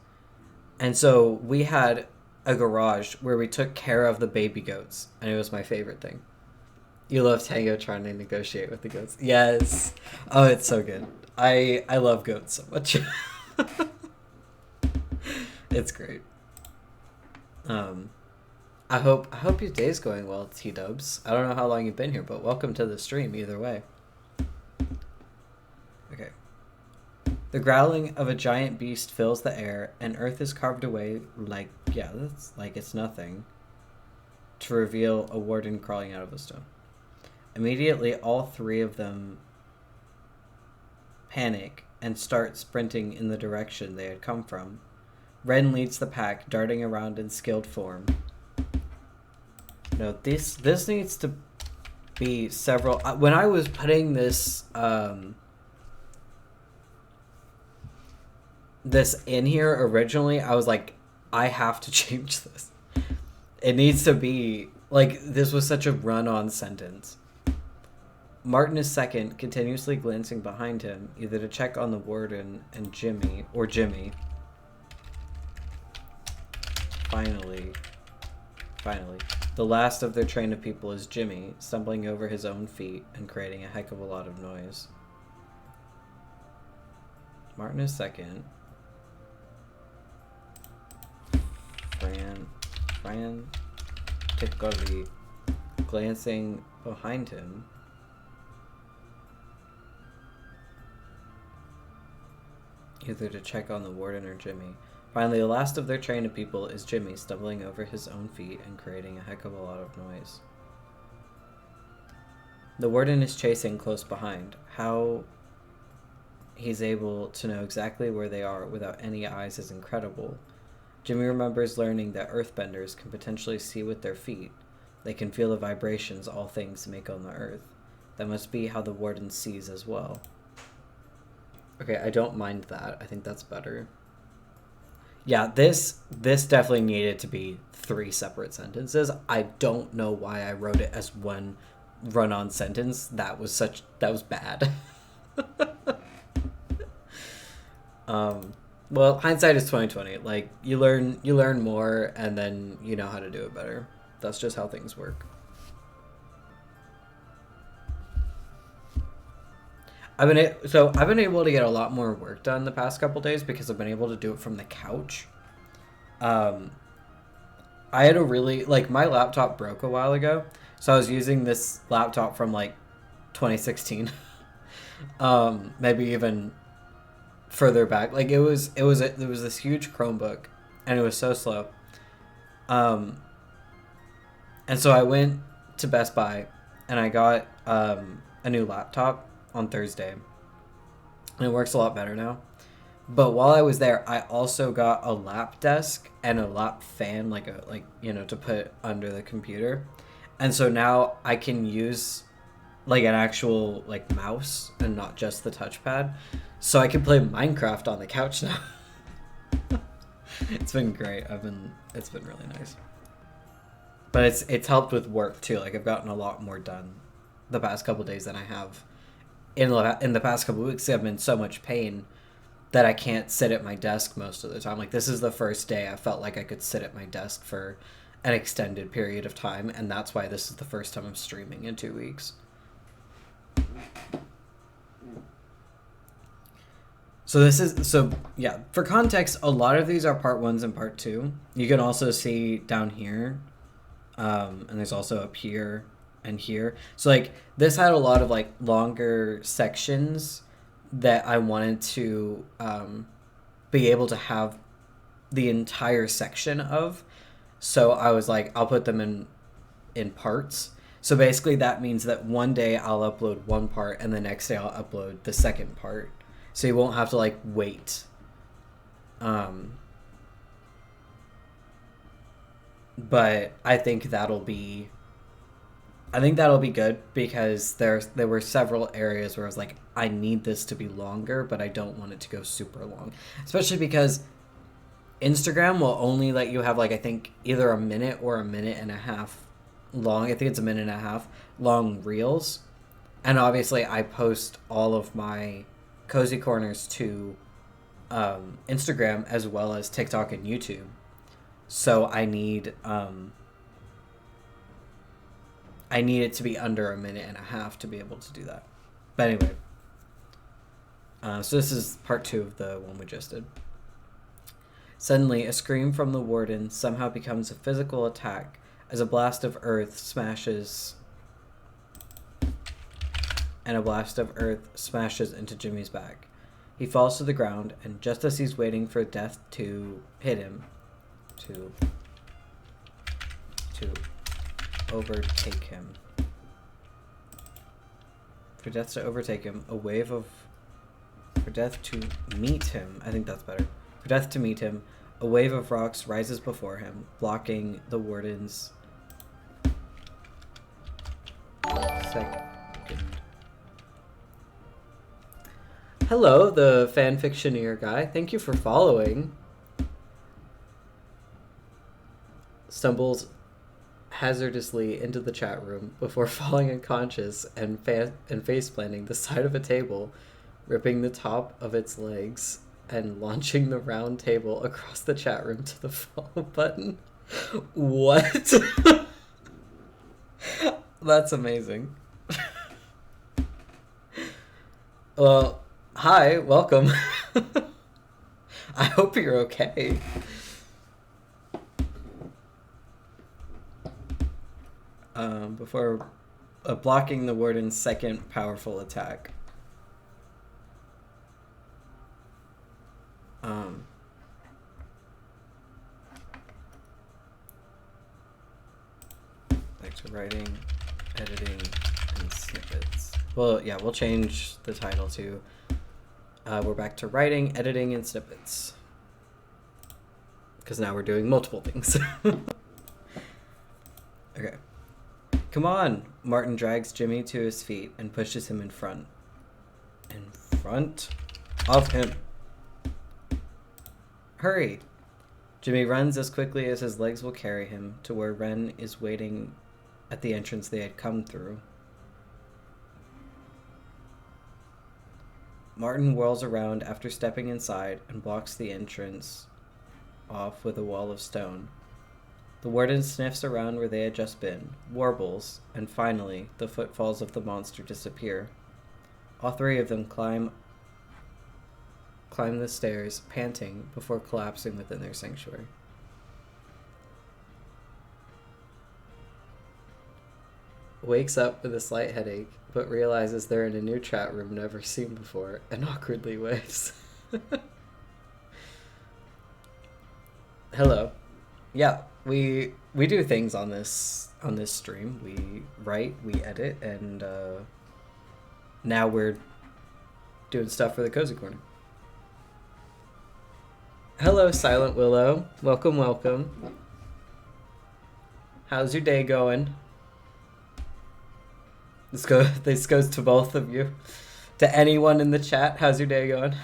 and so we had a garage where we took care of the baby goats, and it was my favorite thing. You love Tango trying to negotiate with the goats. Yes. Oh, it's so good. I love goats so much. It's great. I hope your day's going well, T-dubs. I don't know how long you've been here, but welcome to the stream either way. Okay. The growling of a giant beast fills the air, and earth is carved away like, yeah, that's like it's nothing, to reveal a warden crawling out of a stone. Immediately, all three of them panic and start sprinting in the direction they had come from. Ren leads the pack, darting around in skilled form. No, this needs to be several... When I was putting this this in here originally, I was like, I have to change this. It needs to be... Like, this was such a run-on sentence. Martin is second, continuously glancing behind him, either to check on the warden and Jimmy. Finally, the last of their train of people is Jimmy, stumbling over his own feet and creating a heck of a lot of noise. Martin is second. Frantically glancing behind him. Either to check on the warden or Jimmy. Finally, the last of their train of people is Jimmy, stumbling over his own feet and creating a heck of a lot of noise. The warden is chasing close behind. How he's able to know exactly where they are without any eyes is incredible. Jimmy remembers learning that earthbenders can potentially see with their feet. They can feel the vibrations all things make on the earth. That must be how the warden sees as well. Okay, I don't mind that. I think that's better. Yeah, this definitely needed to be 3 separate sentences. I don't know why I wrote it as one run-on sentence. That was bad. Well, hindsight is 20/20. Like, you learn more, and then you know how to do it better. That's just how things work. I've been able to get a lot more work done the past couple days because I've been able to do it from the couch. I had a really, like, my laptop broke a while ago, so I was using this laptop from like 2016, maybe even further back. Like, it was this huge Chromebook, and it was so slow. And so I went to Best Buy, and I got a new laptop on Thursday, and it works a lot better now. But while I was there, I also got a lap desk and a lap fan, to put under the computer. And so now I can use like an actual like mouse and not just the touchpad. So I can play Minecraft on the couch now. It's been great. It's been really nice. But it's helped with work too. Like I've gotten a lot more done the past couple days than I have in the past couple weeks. I've been in so much pain that I can't sit at my desk most of the time. Like this is the first day I felt like I could sit at my desk for an extended period of time, and that's why this is the first time I'm streaming in 2 weeks. So yeah, for context, a lot of these are part 1s and part 2. You can also see down here, and there's also up here and here. So like this had a lot of like longer sections that I wanted to be able to have the entire section of. So I was like, I'll put them in parts. So basically that means that one day I'll upload one part and the next day I'll upload the second part. So you won't have to like wait. But I think that'll be good because there were several areas where I was like, I need this to be longer, but I don't want it to go super long. Especially because Instagram will only let you have like, I think either a minute or a minute and a half long. I think it's a minute and a half long reels. And obviously I post all of my Cozy Corners to Instagram as well as TikTok and YouTube. So I need it to be under a minute and a half to be able to do that. But anyway, so this is part 2 of the one we just did. Suddenly, a scream from the warden somehow becomes a physical attack as a blast of earth smashes into Jimmy's back. He falls to the ground, and just as he's waiting for death to hit him, to overtake him. For death to overtake him, for death to meet him, I think that's better. For death to meet him, a wave of rocks rises before him, blocking the warden's second. Hello, the fanfictioneer guy. Thank you for following. Stumbles hazardously into the chat room before falling unconscious and face-planting the side of a table, ripping the top of its legs and launching the round table across the chat room to the follow button. What? That's amazing. Well, hi, welcome. I hope you're okay. Before blocking the warden's second powerful attack. Back to writing, editing, and snippets. Well, yeah, we'll change the title to we're back to writing, editing, and snippets. Because now we're doing multiple things. Okay. Come on! Martin drags Jimmy to his feet and pushes him in front. In front of him. Hurry! Jimmy runs as quickly as his legs will carry him to where Ren is waiting at the entrance they had come through. Martin whirls around after stepping inside and blocks the entrance off with a wall of stone. The warden sniffs around where they had just been, warbles, and finally, the footfalls of the monster disappear. All three of them climb the stairs, panting, before collapsing within their sanctuary. Wakes up with a slight headache, but realizes they're in a new chat room never seen before, and awkwardly waves. Hello. Yeah, we do things on this stream. We write, we edit, and now we're doing stuff for the Cozy Corner. Hello, Silent Willow. Welcome, welcome. How's your day going? This goes to both of you. To anyone in the chat, how's your day going?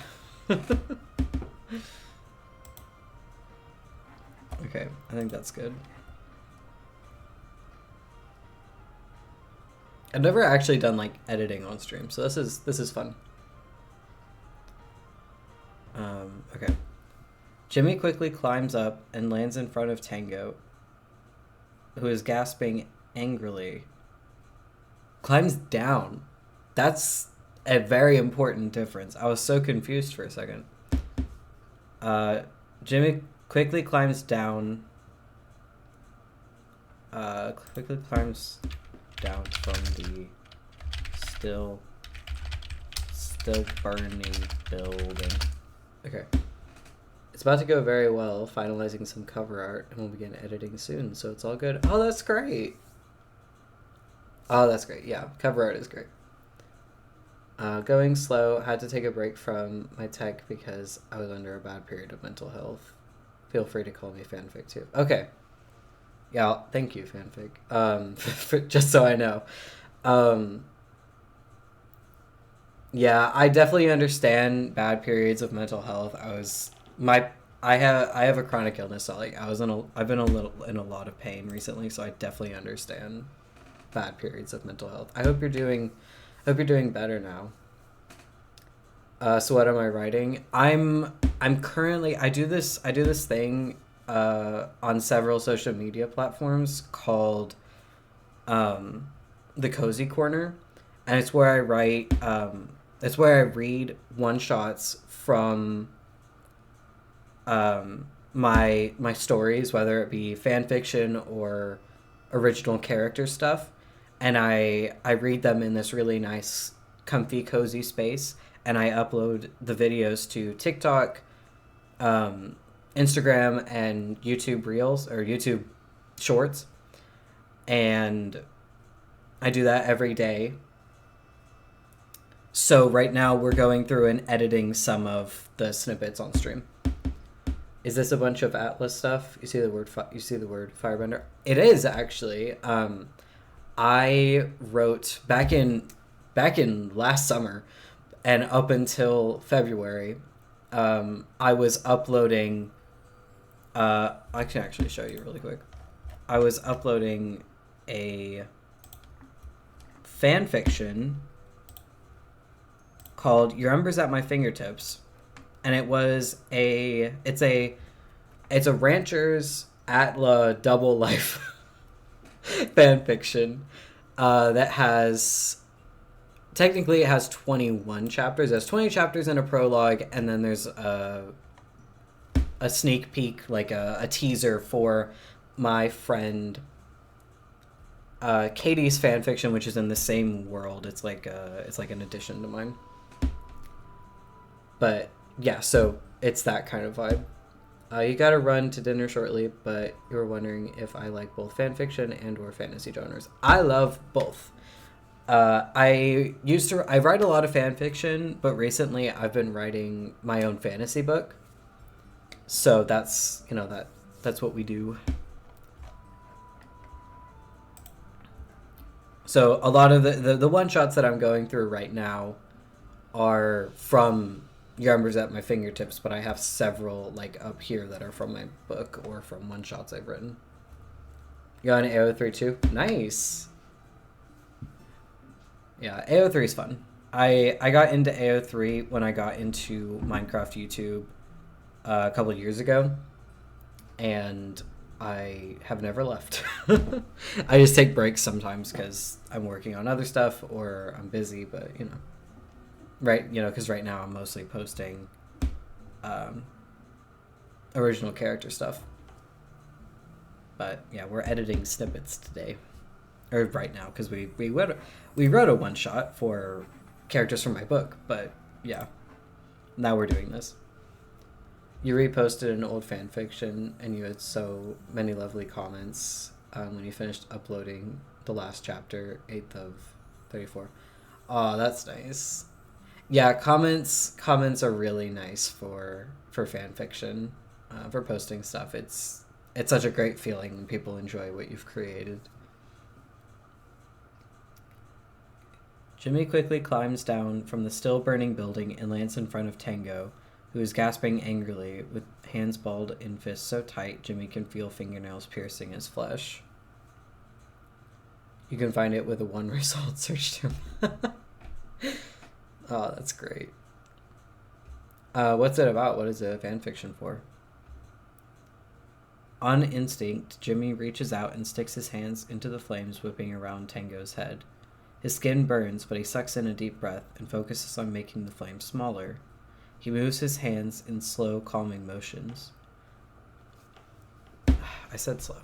Okay, I think that's good. I've never actually done like editing on stream, so this is fun. Okay. Jimmy quickly climbs up and lands in front of Tango, who is gasping angrily. Climbs down. That's a very important difference. I was so confused for a second. Jimmy quickly climbs down. Quickly climbs down from the still burning building. Okay. It's about to go very well, finalizing some cover art, and we'll begin editing soon, so it's all good. Oh, that's great. Oh, that's great. Yeah, cover art is great. Going slow, had to take a break from my tech because I was under a bad period of mental health. Feel free to call me fanfic too. Okay. Yeah, thank you, fanfic. Just so I know. Yeah, I definitely understand bad periods of mental health. I have a chronic illness, so like I've been in a lot of pain recently, so I definitely understand bad periods of mental health. I hope you're doing better now. So what am I writing? I'm currently I do this thing on several social media platforms called the Cozy Corner, and it's where I write it's where I read one shots from my stories, whether it be fan fiction or original character stuff, and I read them in this really nice, comfy, cozy space, and I upload the videos to TikTok, Instagram, and YouTube Reels or YouTube Shorts, and I do that every day. So right now we're going through and editing some of the snippets on stream. Is this a bunch of Atlas stuff? You see the word Firebender? It is actually. I wrote back in last summer, and up until February, I was uploading. I can actually show you really quick. I was uploading a fan fiction called "Your Embers at My Fingertips," and it's a Rancher's Atla double life fan fiction that has technically it has 21 chapters. There's 20 chapters in a prologue, and then there's a sneak peek, like a teaser for my friend Katie's fan fiction, which is in the same world. It's like an addition to mine. But yeah, so it's that kind of vibe. You gotta run to dinner shortly, but you were wondering if I like both fan fiction and or fantasy genres. I love both. I write a lot of fan fiction, but recently I've been writing my own fantasy book. So that's what we do. So a lot of the one shots that I'm going through right now are from Your Embers at My Fingertips, but I have several like up here that are from my book or from one shots I've written. You on AO3 too? Nice. Yeah, AO3 is fun. I got into AO3 when I got into Minecraft YouTube a couple of years ago, and I have never left. I just take breaks sometimes because I'm working on other stuff or I'm busy, but because right now I'm mostly posting original character stuff. But yeah, we're editing snippets today, or right now, because we wrote a one shot for characters from my book. But yeah, now we're doing this. You reposted an old fan fiction, and you had so many lovely comments when you finished uploading the last chapter, 8th of 34. Oh, that's nice. Yeah, comments are really nice for fan fiction, for posting stuff. It's such a great feeling when people enjoy what you've created. Jimmy quickly climbs down from the still burning building and lands in front of Tango, who is gasping angrily, with hands balled in fists so tight Jimmy can feel fingernails piercing his flesh. You can find it with a 1 result search term. Oh, that's great. What's it about? What is it a fan fiction for? On instinct, Jimmy reaches out and sticks his hands into the flames whipping around Tango's head. His skin burns, but he sucks in a deep breath and focuses on making the flame smaller. He moves his hands in slow, calming motions. I said slow.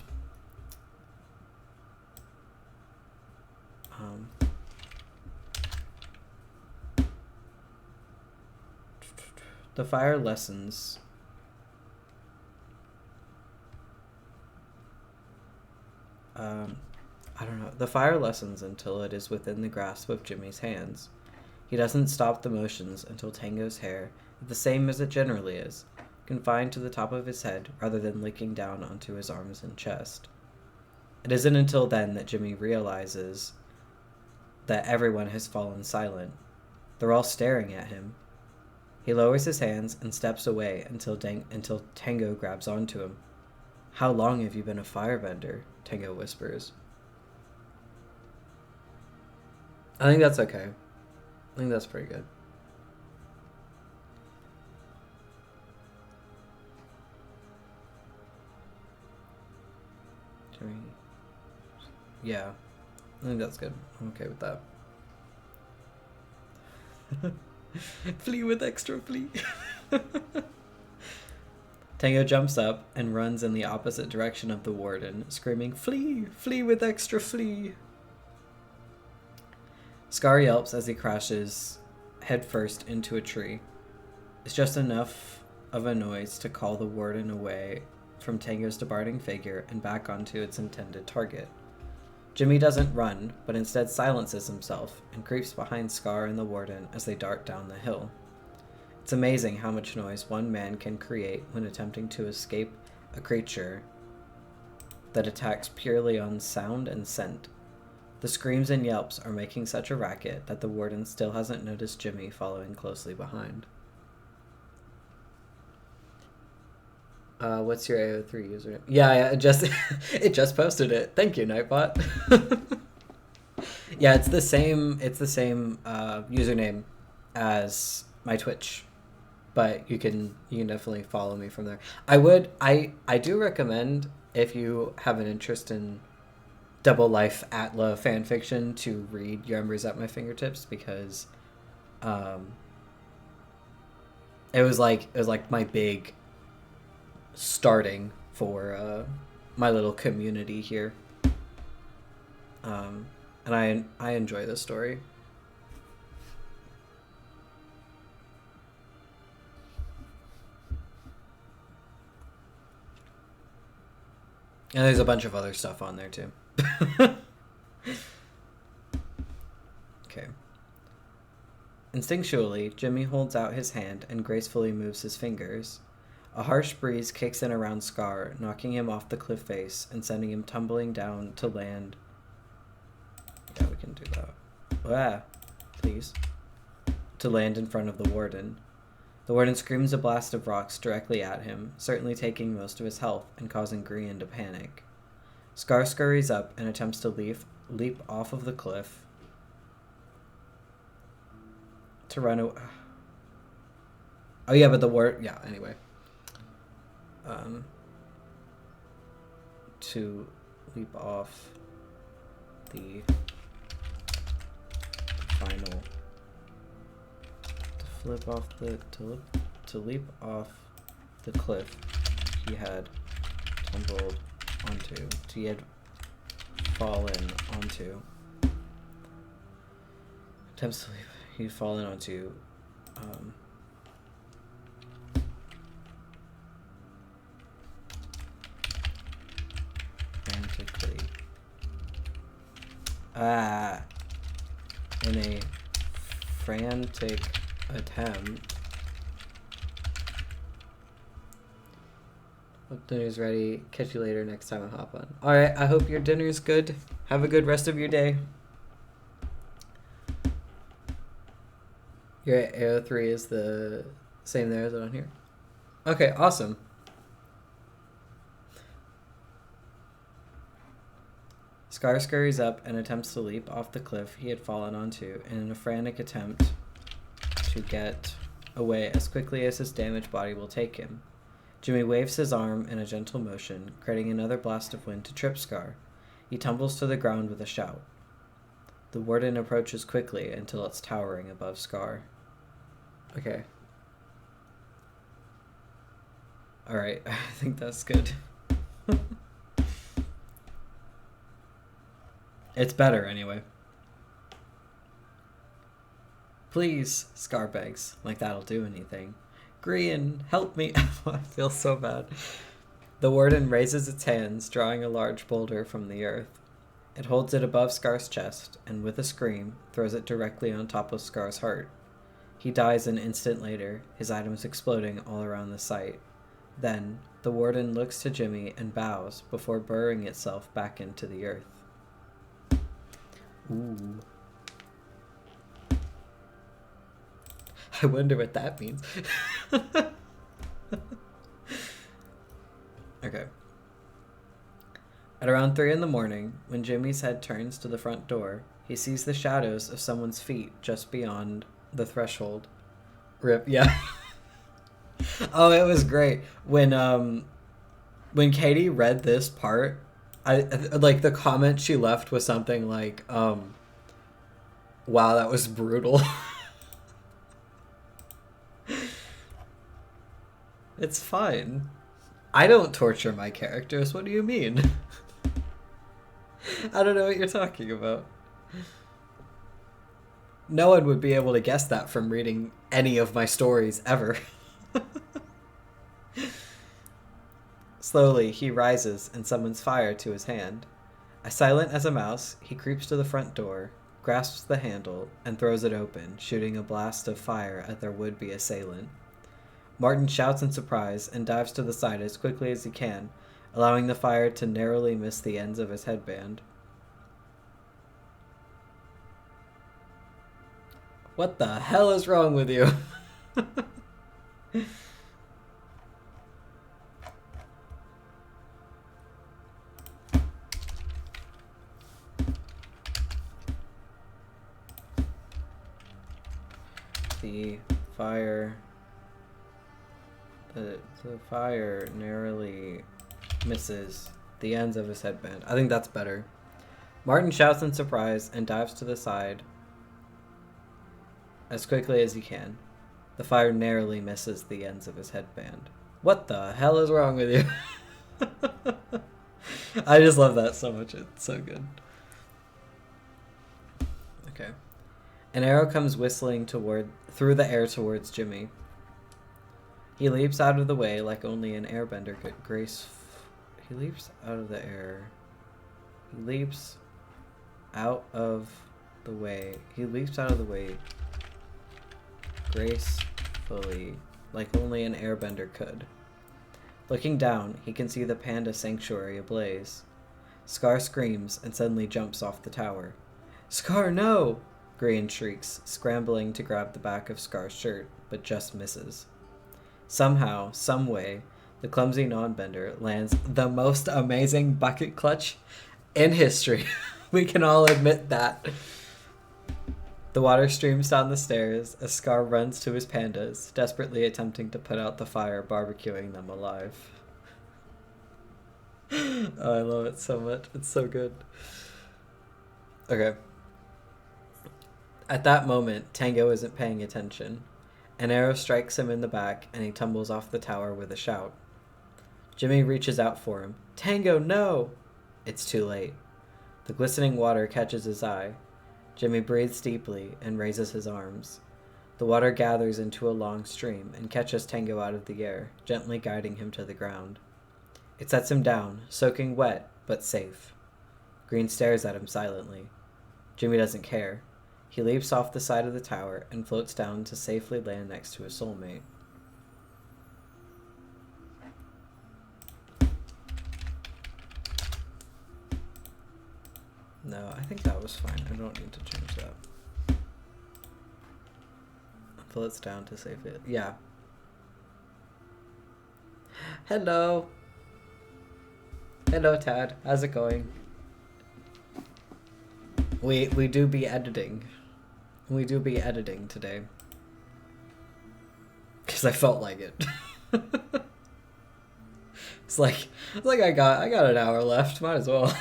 The fire lessens. I don't know. The fire lessens until it is within the grasp of Jimmy's hands. He doesn't stop the motions until Tango's hair, the same as it generally is, confined to the top of his head rather than leaking down onto his arms and chest. It isn't until then that Jimmy realizes that everyone has fallen silent. They're all staring at him. He lowers his hands and steps away until Tango grabs onto him. "How long have you been a firebender?" Tango whispers. I think that's okay. I think that's pretty good. Yeah, I think that's good. I'm okay with that. Flee with extra flee. Tango jumps up and runs in the opposite direction of the warden, screaming, "Flee! Flee with extra flee!" Scar yelps as he crashes headfirst into a tree. It's just enough of a noise to call the warden away from Tango's departing figure and back onto its intended target. Jimmy doesn't run, but instead silences himself and creeps behind Scar and the warden as they dart down the hill. It's amazing how much noise one man can create when attempting to escape a creature that attacks purely on sound and scent. The screams and yelps are making such a racket that the warden still hasn't noticed Jimmy following closely behind. What's your AO3 username? Yeah, it just posted it. Thank you, Nightbot. Yeah, it's the same username as my Twitch, but you can definitely follow me from there. I do recommend, if you have an interest in Double Life Atla fanfiction, to read Your Embers at My Fingertips, because it was like my big starting for my little community here, and I enjoy this story. And there's a bunch of other stuff on there too. Okay. Instinctually, Jimmy holds out his hand and gracefully moves his fingers. A harsh breeze kicks in around Scar, knocking him off the cliff face and sending him tumbling down to land. Yeah, we can do that. Please. To land in front of the warden. The warden screams a blast of rocks directly at him, certainly taking most of his health and causing Grian to panic. Scar scurries up and attempts to leap off of the cliff to run away. Oh yeah, but the warden... Yeah, anyway. To leap off the final... To leap off the cliff he had tumbled onto. He had fallen onto. Attempts to leap. He'd fallen onto. Frantically. In a frantic attempt. Hope dinner's ready. Catch you later next time I hop on. Alright, I hope your dinner's good. Have a good rest of your day. Your AO3 is the same there as it on here? Okay, awesome. Scar scurries up and attempts to leap off the cliff he had fallen onto in a frantic attempt to get away as quickly as his damaged body will take him. Jimmy waves his arm in a gentle motion, creating another blast of wind to trip Scar. He tumbles to the ground with a shout. The warden approaches quickly until it's towering above Scar. Okay. Alright, I think that's good. It's better anyway. Please, Scar begs, like that'll do anything. Grian, help me. I feel so bad. The warden raises its hands, drawing a large boulder from the earth. It holds it above Scar's chest, and with a scream, throws it directly on top of Scar's heart. He dies an instant later, his items exploding all around the site. Then, the warden looks to Jimmy and bows before burrowing itself back into the earth. Ooh. I wonder what that means. Okay. At around 3 in the morning, when Jimmy's head turns to the front door, he sees the shadows of someone's feet just beyond the threshold. Rip, yeah. Oh, it was great. When Katie read this part, I like the comment she left was something like, wow, that was brutal. It's fine. I don't torture my characters. What do you mean? I don't know what you're talking about. No one would be able to guess that from reading any of my stories ever. Slowly, he rises and summons fire to his hand. As silent as a mouse, he creeps to the front door, grasps the handle, and throws it open, shooting a blast of fire at their would-be assailant. Martin shouts in surprise and dives to the side as quickly as he can, allowing the fire to narrowly miss the ends of his headband. What the hell is wrong with you? The fire narrowly misses the ends of his headband. I think that's better. Martin shouts in surprise and dives to the side as quickly as he can. The fire narrowly misses the ends of his headband. What the hell is wrong with you? I just love that so much. It's so good. Okay. An arrow comes whistling through the air towards Jimmy. He leaps out of the way like only an airbender could He leaps out of the air. He leaps out of the way. He leaps out of the way gracefully, like only an airbender could. Looking down, he can see the panda sanctuary ablaze. Scar screams and suddenly jumps off the tower. Scar, no! Grian shrieks, scrambling to grab the back of Scar's shirt, but just misses. Somehow, someway, the clumsy non-bender lands the most amazing bucket clutch in history. We can all admit that. The water streams down the stairs as Scar runs to his pandas, desperately attempting to put out the fire, barbecuing them alive. Oh, I love it so much. It's so good. Okay. At that moment, Tango isn't paying attention. An arrow strikes him in the back, and he tumbles off the tower with a shout. Jimmy reaches out for him. Tango, no! It's too late. The glistening water catches his eye. Jimmy breathes deeply and raises his arms. The water gathers into a long stream and catches Tango out of the air, gently guiding him to the ground. It sets him down, soaking wet, but safe. Green stares at him silently. Jimmy doesn't care. He leaps off the side of the tower and floats down to safely land next to his soulmate. No, I think that was fine. I don't need to change that. Floats down to safely... Yeah. Hello. Hello, Tad. How's it going? We do be editing. We do be editing today. Because I felt like it. It's like I got an hour left. Might as well.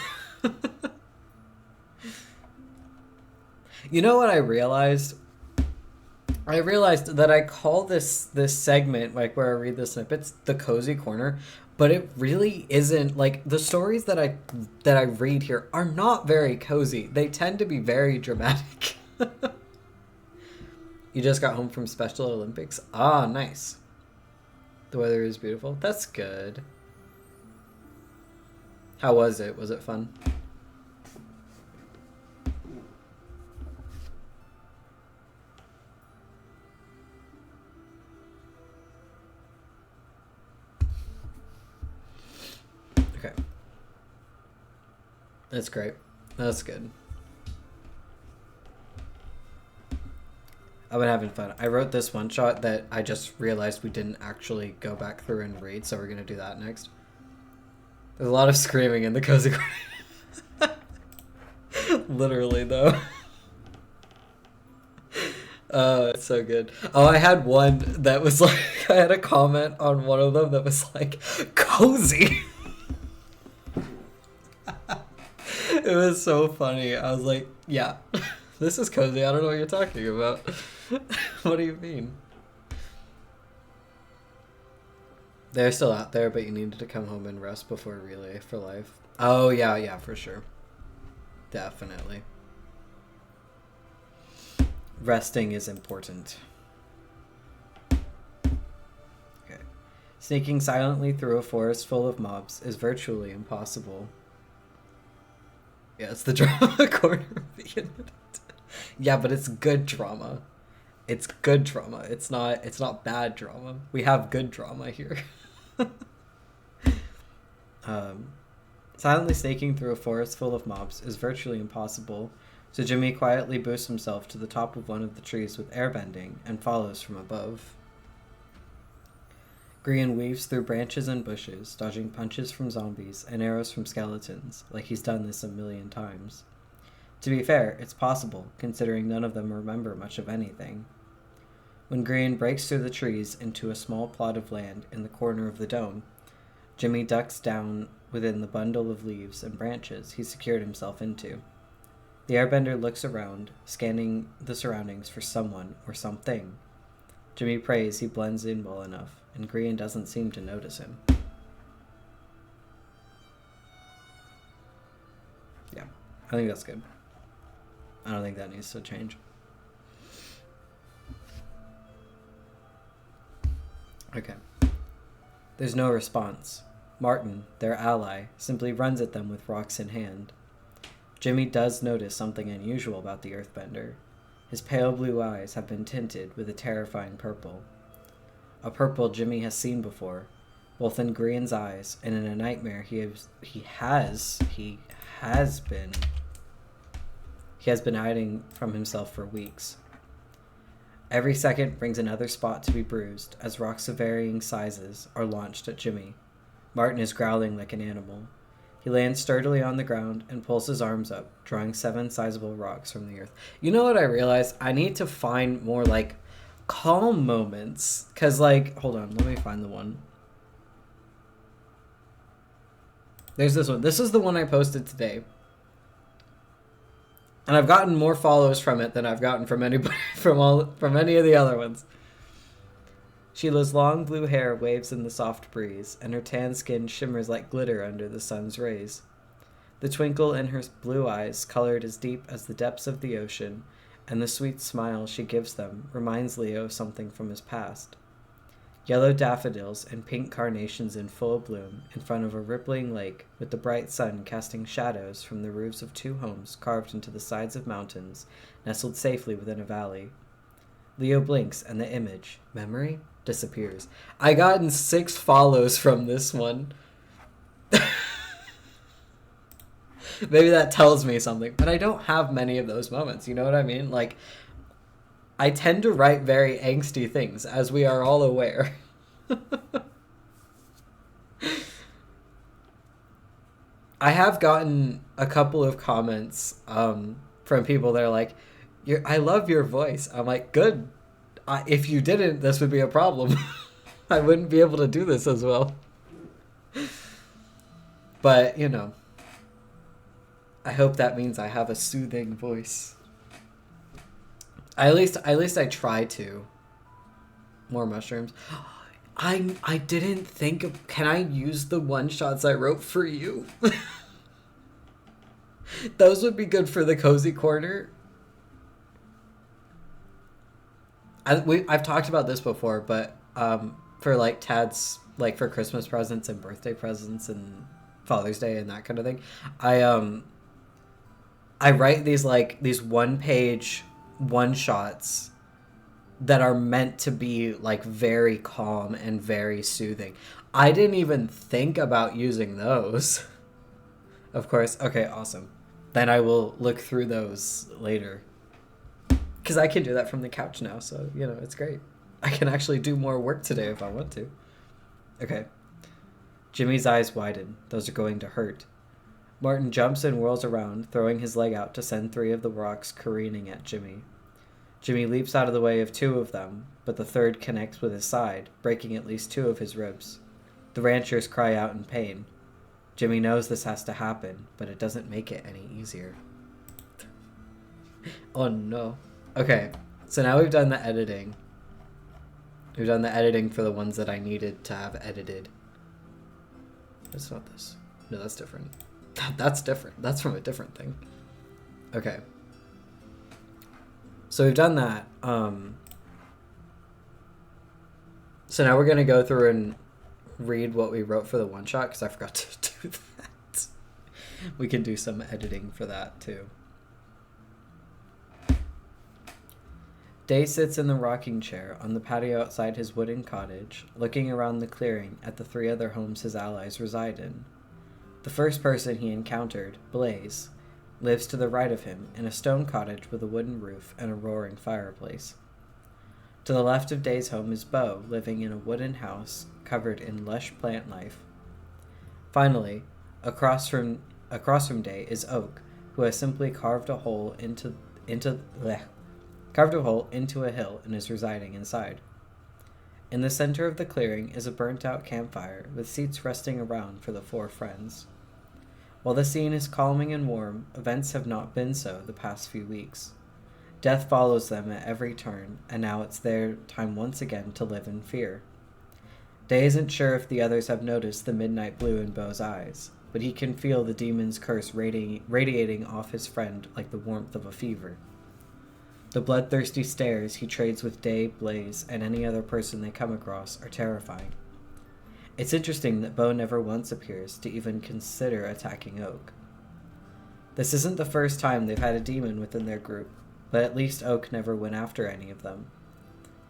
You know what I realized? I realized that I call this segment, like where I read the snippets, the cozy corner, but it really isn't. Like, the stories that I read here are not very cozy. They tend to be very dramatic. You just got home from Special Olympics? Ah, nice. The weather is beautiful. That's good. How was it? Was it fun? Okay. That's great. That's good. I've been having fun. I wrote this one shot that I just realized we didn't actually go back through and read, so we're going to do that next. There's a lot of screaming in the cozy corner. Literally, though. It's so good. Oh, I had one that was like, I had a comment on one of them that was like, cozy. It was so funny. I was like, yeah, this is cozy. I don't know what you're talking about. What do you mean? They're still out there, but you needed to come home and rest before Relay for Life. Oh, yeah, for sure. Definitely. Resting is important. Okay. Sneaking silently through a forest full of mobs is virtually impossible. Yeah, it's the drama corner of the internet. Yeah, but it's good drama. It's good drama. It's not bad drama. We have good drama here. Silently snaking through a forest full of mobs is virtually impossible, so Jimmy quietly boosts himself to the top of one of the trees with airbending and follows from above. Grian weaves through branches and bushes, dodging punches from zombies and arrows from skeletons, like he's done this a million times. To be fair, it's possible, considering none of them remember much of anything. When Grian breaks through the trees into a small plot of land in the corner of the dome, Jimmy ducks down within the bundle of leaves and branches he secured himself into. The airbender looks around, scanning the surroundings for someone or something. Jimmy prays he blends in well enough, and Grian doesn't seem to notice him. Yeah, I think that's good. I don't think that needs to change. Okay. There's no response. Martin, their ally, simply runs at them with rocks in hand. Jimmy does notice something unusual about the earthbender. His pale blue eyes have been tinted with a terrifying purple. A purple Jimmy has seen before, both in Grian's eyes and in a nightmare he has been hiding from himself for weeks. Every second brings another spot to be bruised as rocks of varying sizes are launched at Jimmy. Martin is growling like an animal. He lands sturdily on the ground and pulls his arms up, drawing 7 sizable rocks from the earth. You know what I realized? I need to find more, like, calm moments. Because, like, hold on, let me find the one. There's this one. This is the one I posted today. And I've gotten more follows from it than I've gotten from anybody from any of the other ones. Sheila's long blue hair waves in the soft breeze, and her tan skin shimmers like glitter under the sun's rays. The twinkle in her blue eyes, colored as deep as the depths of the ocean, and the sweet smile she gives them reminds Leo of something from his past. Yellow daffodils and pink carnations in full bloom in front of a rippling lake, with the bright sun casting shadows from the roofs of 2 homes carved into the sides of mountains, nestled safely within a valley. Leo blinks, and the image, memory, disappears. I gotten 6 follows from this one. Maybe that tells me something, but I don't have many of those moments, you know what I mean? Like, I tend to write very angsty things, as we are all aware. I have gotten a couple of comments from people that are like, I love your voice. I'm like, good. If you didn't, this would be a problem. I wouldn't be able to do this as well. But, you know, I hope that means I have a soothing voice. At least I try to. More mushrooms. I didn't think of... Can I use the one-shots I wrote for you? Those would be good for the cozy corner. I've talked about this before, but for like Tad's, like for Christmas presents and birthday presents and Father's Day and that kind of thing, I write these one-page one-shots that are meant to be like very calm and very soothing. I didn't even think about using those. Of course. Okay, awesome. Then I will look through those later. Because I can do that from the couch now, so, you know, it's great. I can actually do more work today if I want to. Okay. Jimmy's eyes widen. Those are going to hurt. Martin jumps and whirls around, throwing his leg out to send 3 of the rocks careening at Jimmy. Jimmy leaps out of the way of 2 of them, but the third connects with his side, breaking at least 2 of his ribs. The ranchers cry out in pain. Jimmy knows this has to happen, but it doesn't make it any easier. Oh no. Okay, so now we've done the editing. We've done the editing for the ones that I needed to have edited. That's not this. No, that's different. That's different. That's from a different thing. Okay. So we've done that. So now we're going to go through and read what we wrote for the one shot because I forgot to do that. We can do some editing for that too. Day sits in the rocking chair on the patio outside his wooden cottage, looking around the clearing at the 3 other homes his allies reside in. The first person he encountered, Blaze, lives to the right of him in a stone cottage with a wooden roof and a roaring fireplace. To the left of Day's home is Bo, living in a wooden house covered in lush plant life. Finally, across from Day is Oak, who has simply carved a hole into a hill and is residing inside. In the center of the clearing is a burnt-out campfire with seats resting around for the 4 friends. While the scene is calming and warm, events have not been so the past few weeks. Death follows them at every turn, and now it's their time once again to live in fear. Day isn't sure if the others have noticed the midnight blue in Bo's eyes, but he can feel the demon's curse radiating off his friend like the warmth of a fever. The bloodthirsty stares he trades with Day, Blaze, and any other person they come across are terrifying. It's interesting that Bo never once appears to even consider attacking Oak. This isn't the first time they've had a demon within their group, but at least Oak never went after any of them.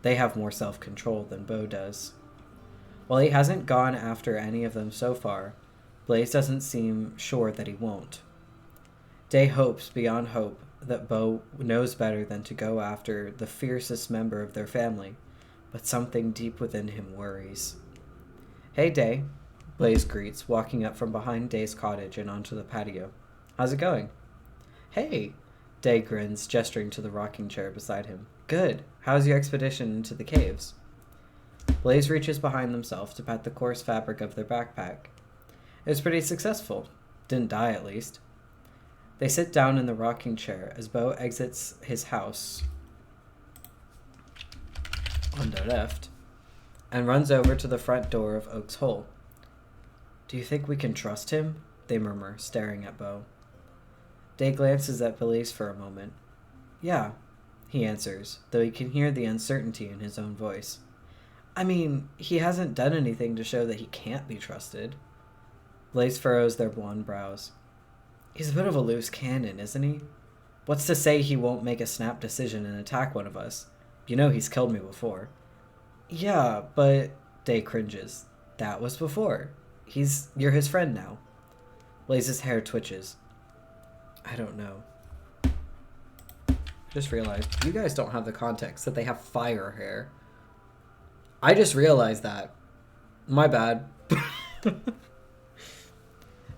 They have more self-control than Bo does. While he hasn't gone after any of them so far, Blaze doesn't seem sure that he won't. Day hopes beyond hope that Bo knows better than to go after the fiercest member of their family, but something deep within him worries. "Hey, Day," Blaze greets, walking up from behind Day's cottage and onto the patio. "How's it going?" "Hey," Day grins, gesturing to the rocking chair beside him. "Good. How's your expedition into the caves?" Blaze reaches behind themselves to pat the coarse fabric of their backpack. "It was pretty successful. Didn't die, at least." They sit down in the rocking chair as Bo exits his house on the left and runs over to the front door of Oak's hole. "Do you think we can trust him?" they murmur, staring at Bo. Day glances at Blaze for a moment. "Yeah," he answers, though he can hear the uncertainty in his own voice. "I mean, he hasn't done anything to show that he can't be trusted." Blaze furrows their blonde brows. "He's a bit of a loose cannon, isn't he? What's to say he won't make a snap decision and attack one of us? You know he's killed me before." "Yeah, but..." Day cringes. "That was before. You're his friend now." Blaze's hair twitches. "I don't know." Just realized you guys don't have the context that they have fire hair. I just realized that. My bad.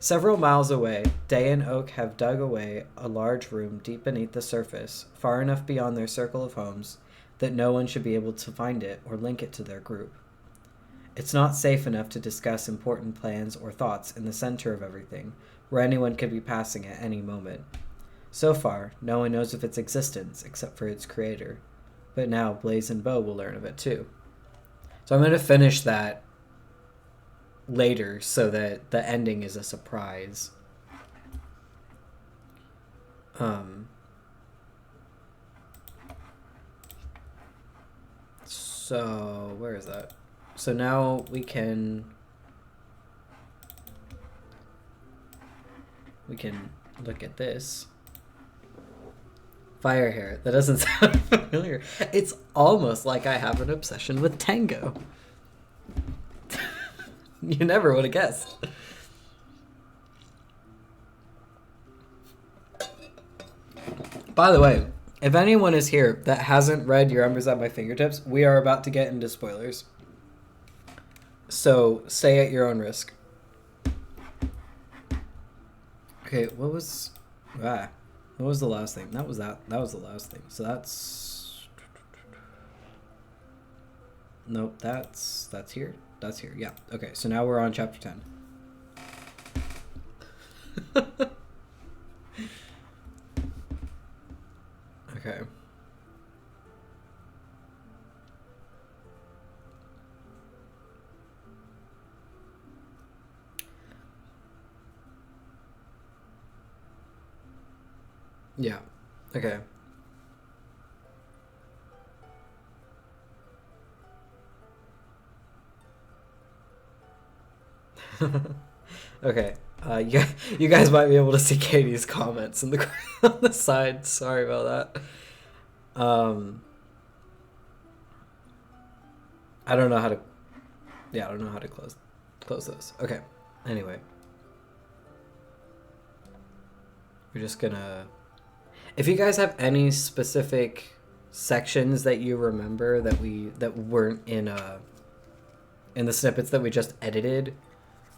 Several miles away, Day and Oak have dug away a large room deep beneath the surface, far enough beyond their circle of homes that no one should be able to find it or link it to their group. It's not safe enough to discuss important plans or thoughts in the center of everything, where anyone could be passing at any moment. So far, no one knows of its existence except for its creator. But now Blaze and Bo will learn of it too. So I'm going to finish that later so that the ending is a surprise. So where is that? So now we can look at this. Fire hair. That doesn't sound familiar. It's almost like I have an obsession with tango. You never would have guessed. By the way, if anyone is here that hasn't read Your Embers at My Fingertips, we are about to get into spoilers. So stay at your own risk. Okay, what was the last thing? That was the last thing. So that's nope, that's here. That's here. Yeah. Okay, so now we're on chapter 10. Okay. Yeah. Okay. Okay. You guys might be able to see Katie's comments in the on the side. Sorry about that. I don't know how to. Yeah, I don't know how to close this. Okay. Anyway, we're just gonna. If you guys have any specific sections that you remember that weren't in the snippets that we just edited,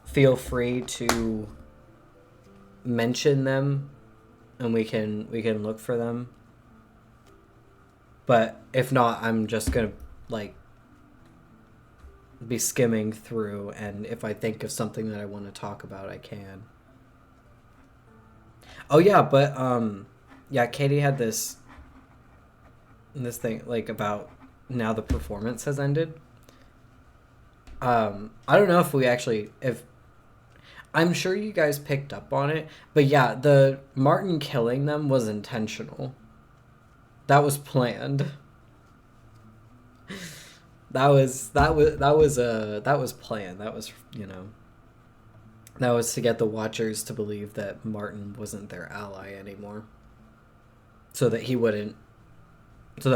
feel free to mention them and we can look for them. But if not, I'm just gonna be skimming through, and if I think of something that I want to talk about, I can. Oh yeah, but yeah, Katie had this thing about now the performance has ended. I don't know if I'm sure you guys picked up on it, but yeah, the Martin killing them was intentional. That was planned. That was planned. That was, that was to get the Watchers to believe that Martin wasn't their ally anymore. So that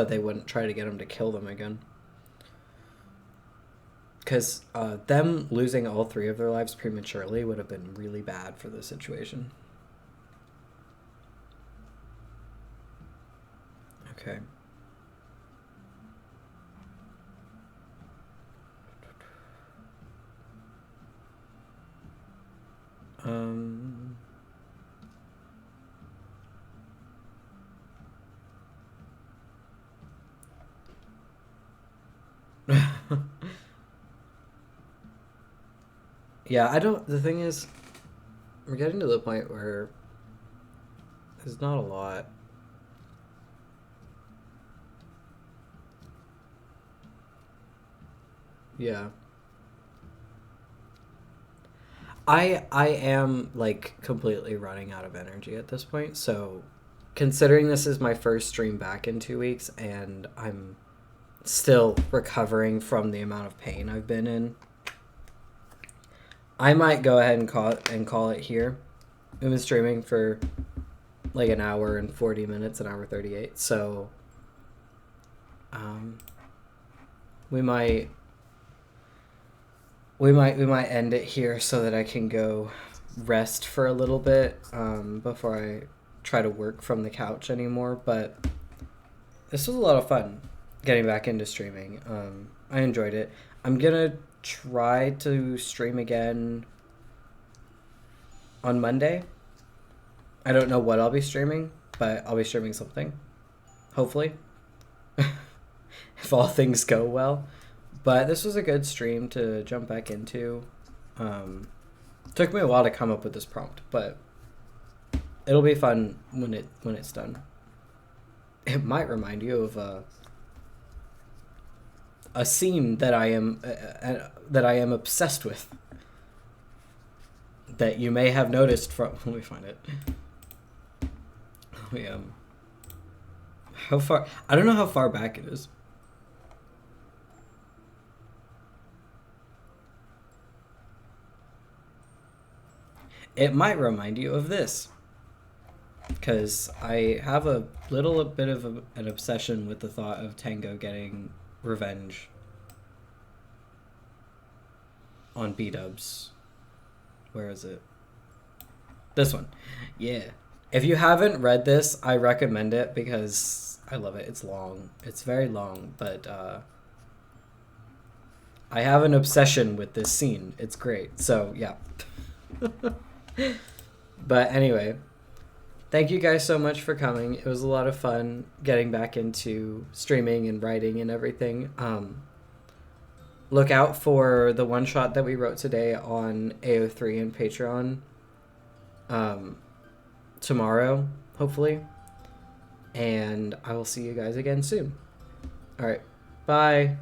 they wouldn't try to get him to kill them again. Because them losing all 3 of their lives prematurely would have been really bad for the situation. Okay. Yeah, the thing is, we're getting to the point where there's not a lot. Yeah. I am completely running out of energy at this point, so considering this is my first stream back in 2 weeks and I'm still recovering from the amount of pain I've been in, I might go ahead and call it here. I've been streaming for an hour and 40 minutes, an hour 38. So we might end it here so that I can go rest for a little bit before I try to work from the couch anymore. But this was a lot of fun getting back into streaming. I enjoyed it. I'm gonna try to stream again on Monday. I don't know what I'll be streaming, but I'll be streaming something. Hopefully. If all things go well. But this was a good stream to jump back into. Took me a while to come up with this prompt, but it'll be fun when it's done. It might remind you of a scene that I am obsessed with. That you may have noticed from. Let me find it. How far? I don't know how far back it is. It might remind you of this. Because I have a little bit of an obsession with the thought of Tango getting revenge on B-dubs. Where is it? This one. Yeah. If you haven't read this, I recommend it because I love it. It's long. It's very long, but I have an obsession with this scene. It's great. So, yeah. But anyway, thank you guys so much for coming. It was a lot of fun getting back into streaming and writing and everything. Look out for the one shot that we wrote today on AO3 and Patreon tomorrow, hopefully. And I will see you guys again soon. All right. Bye.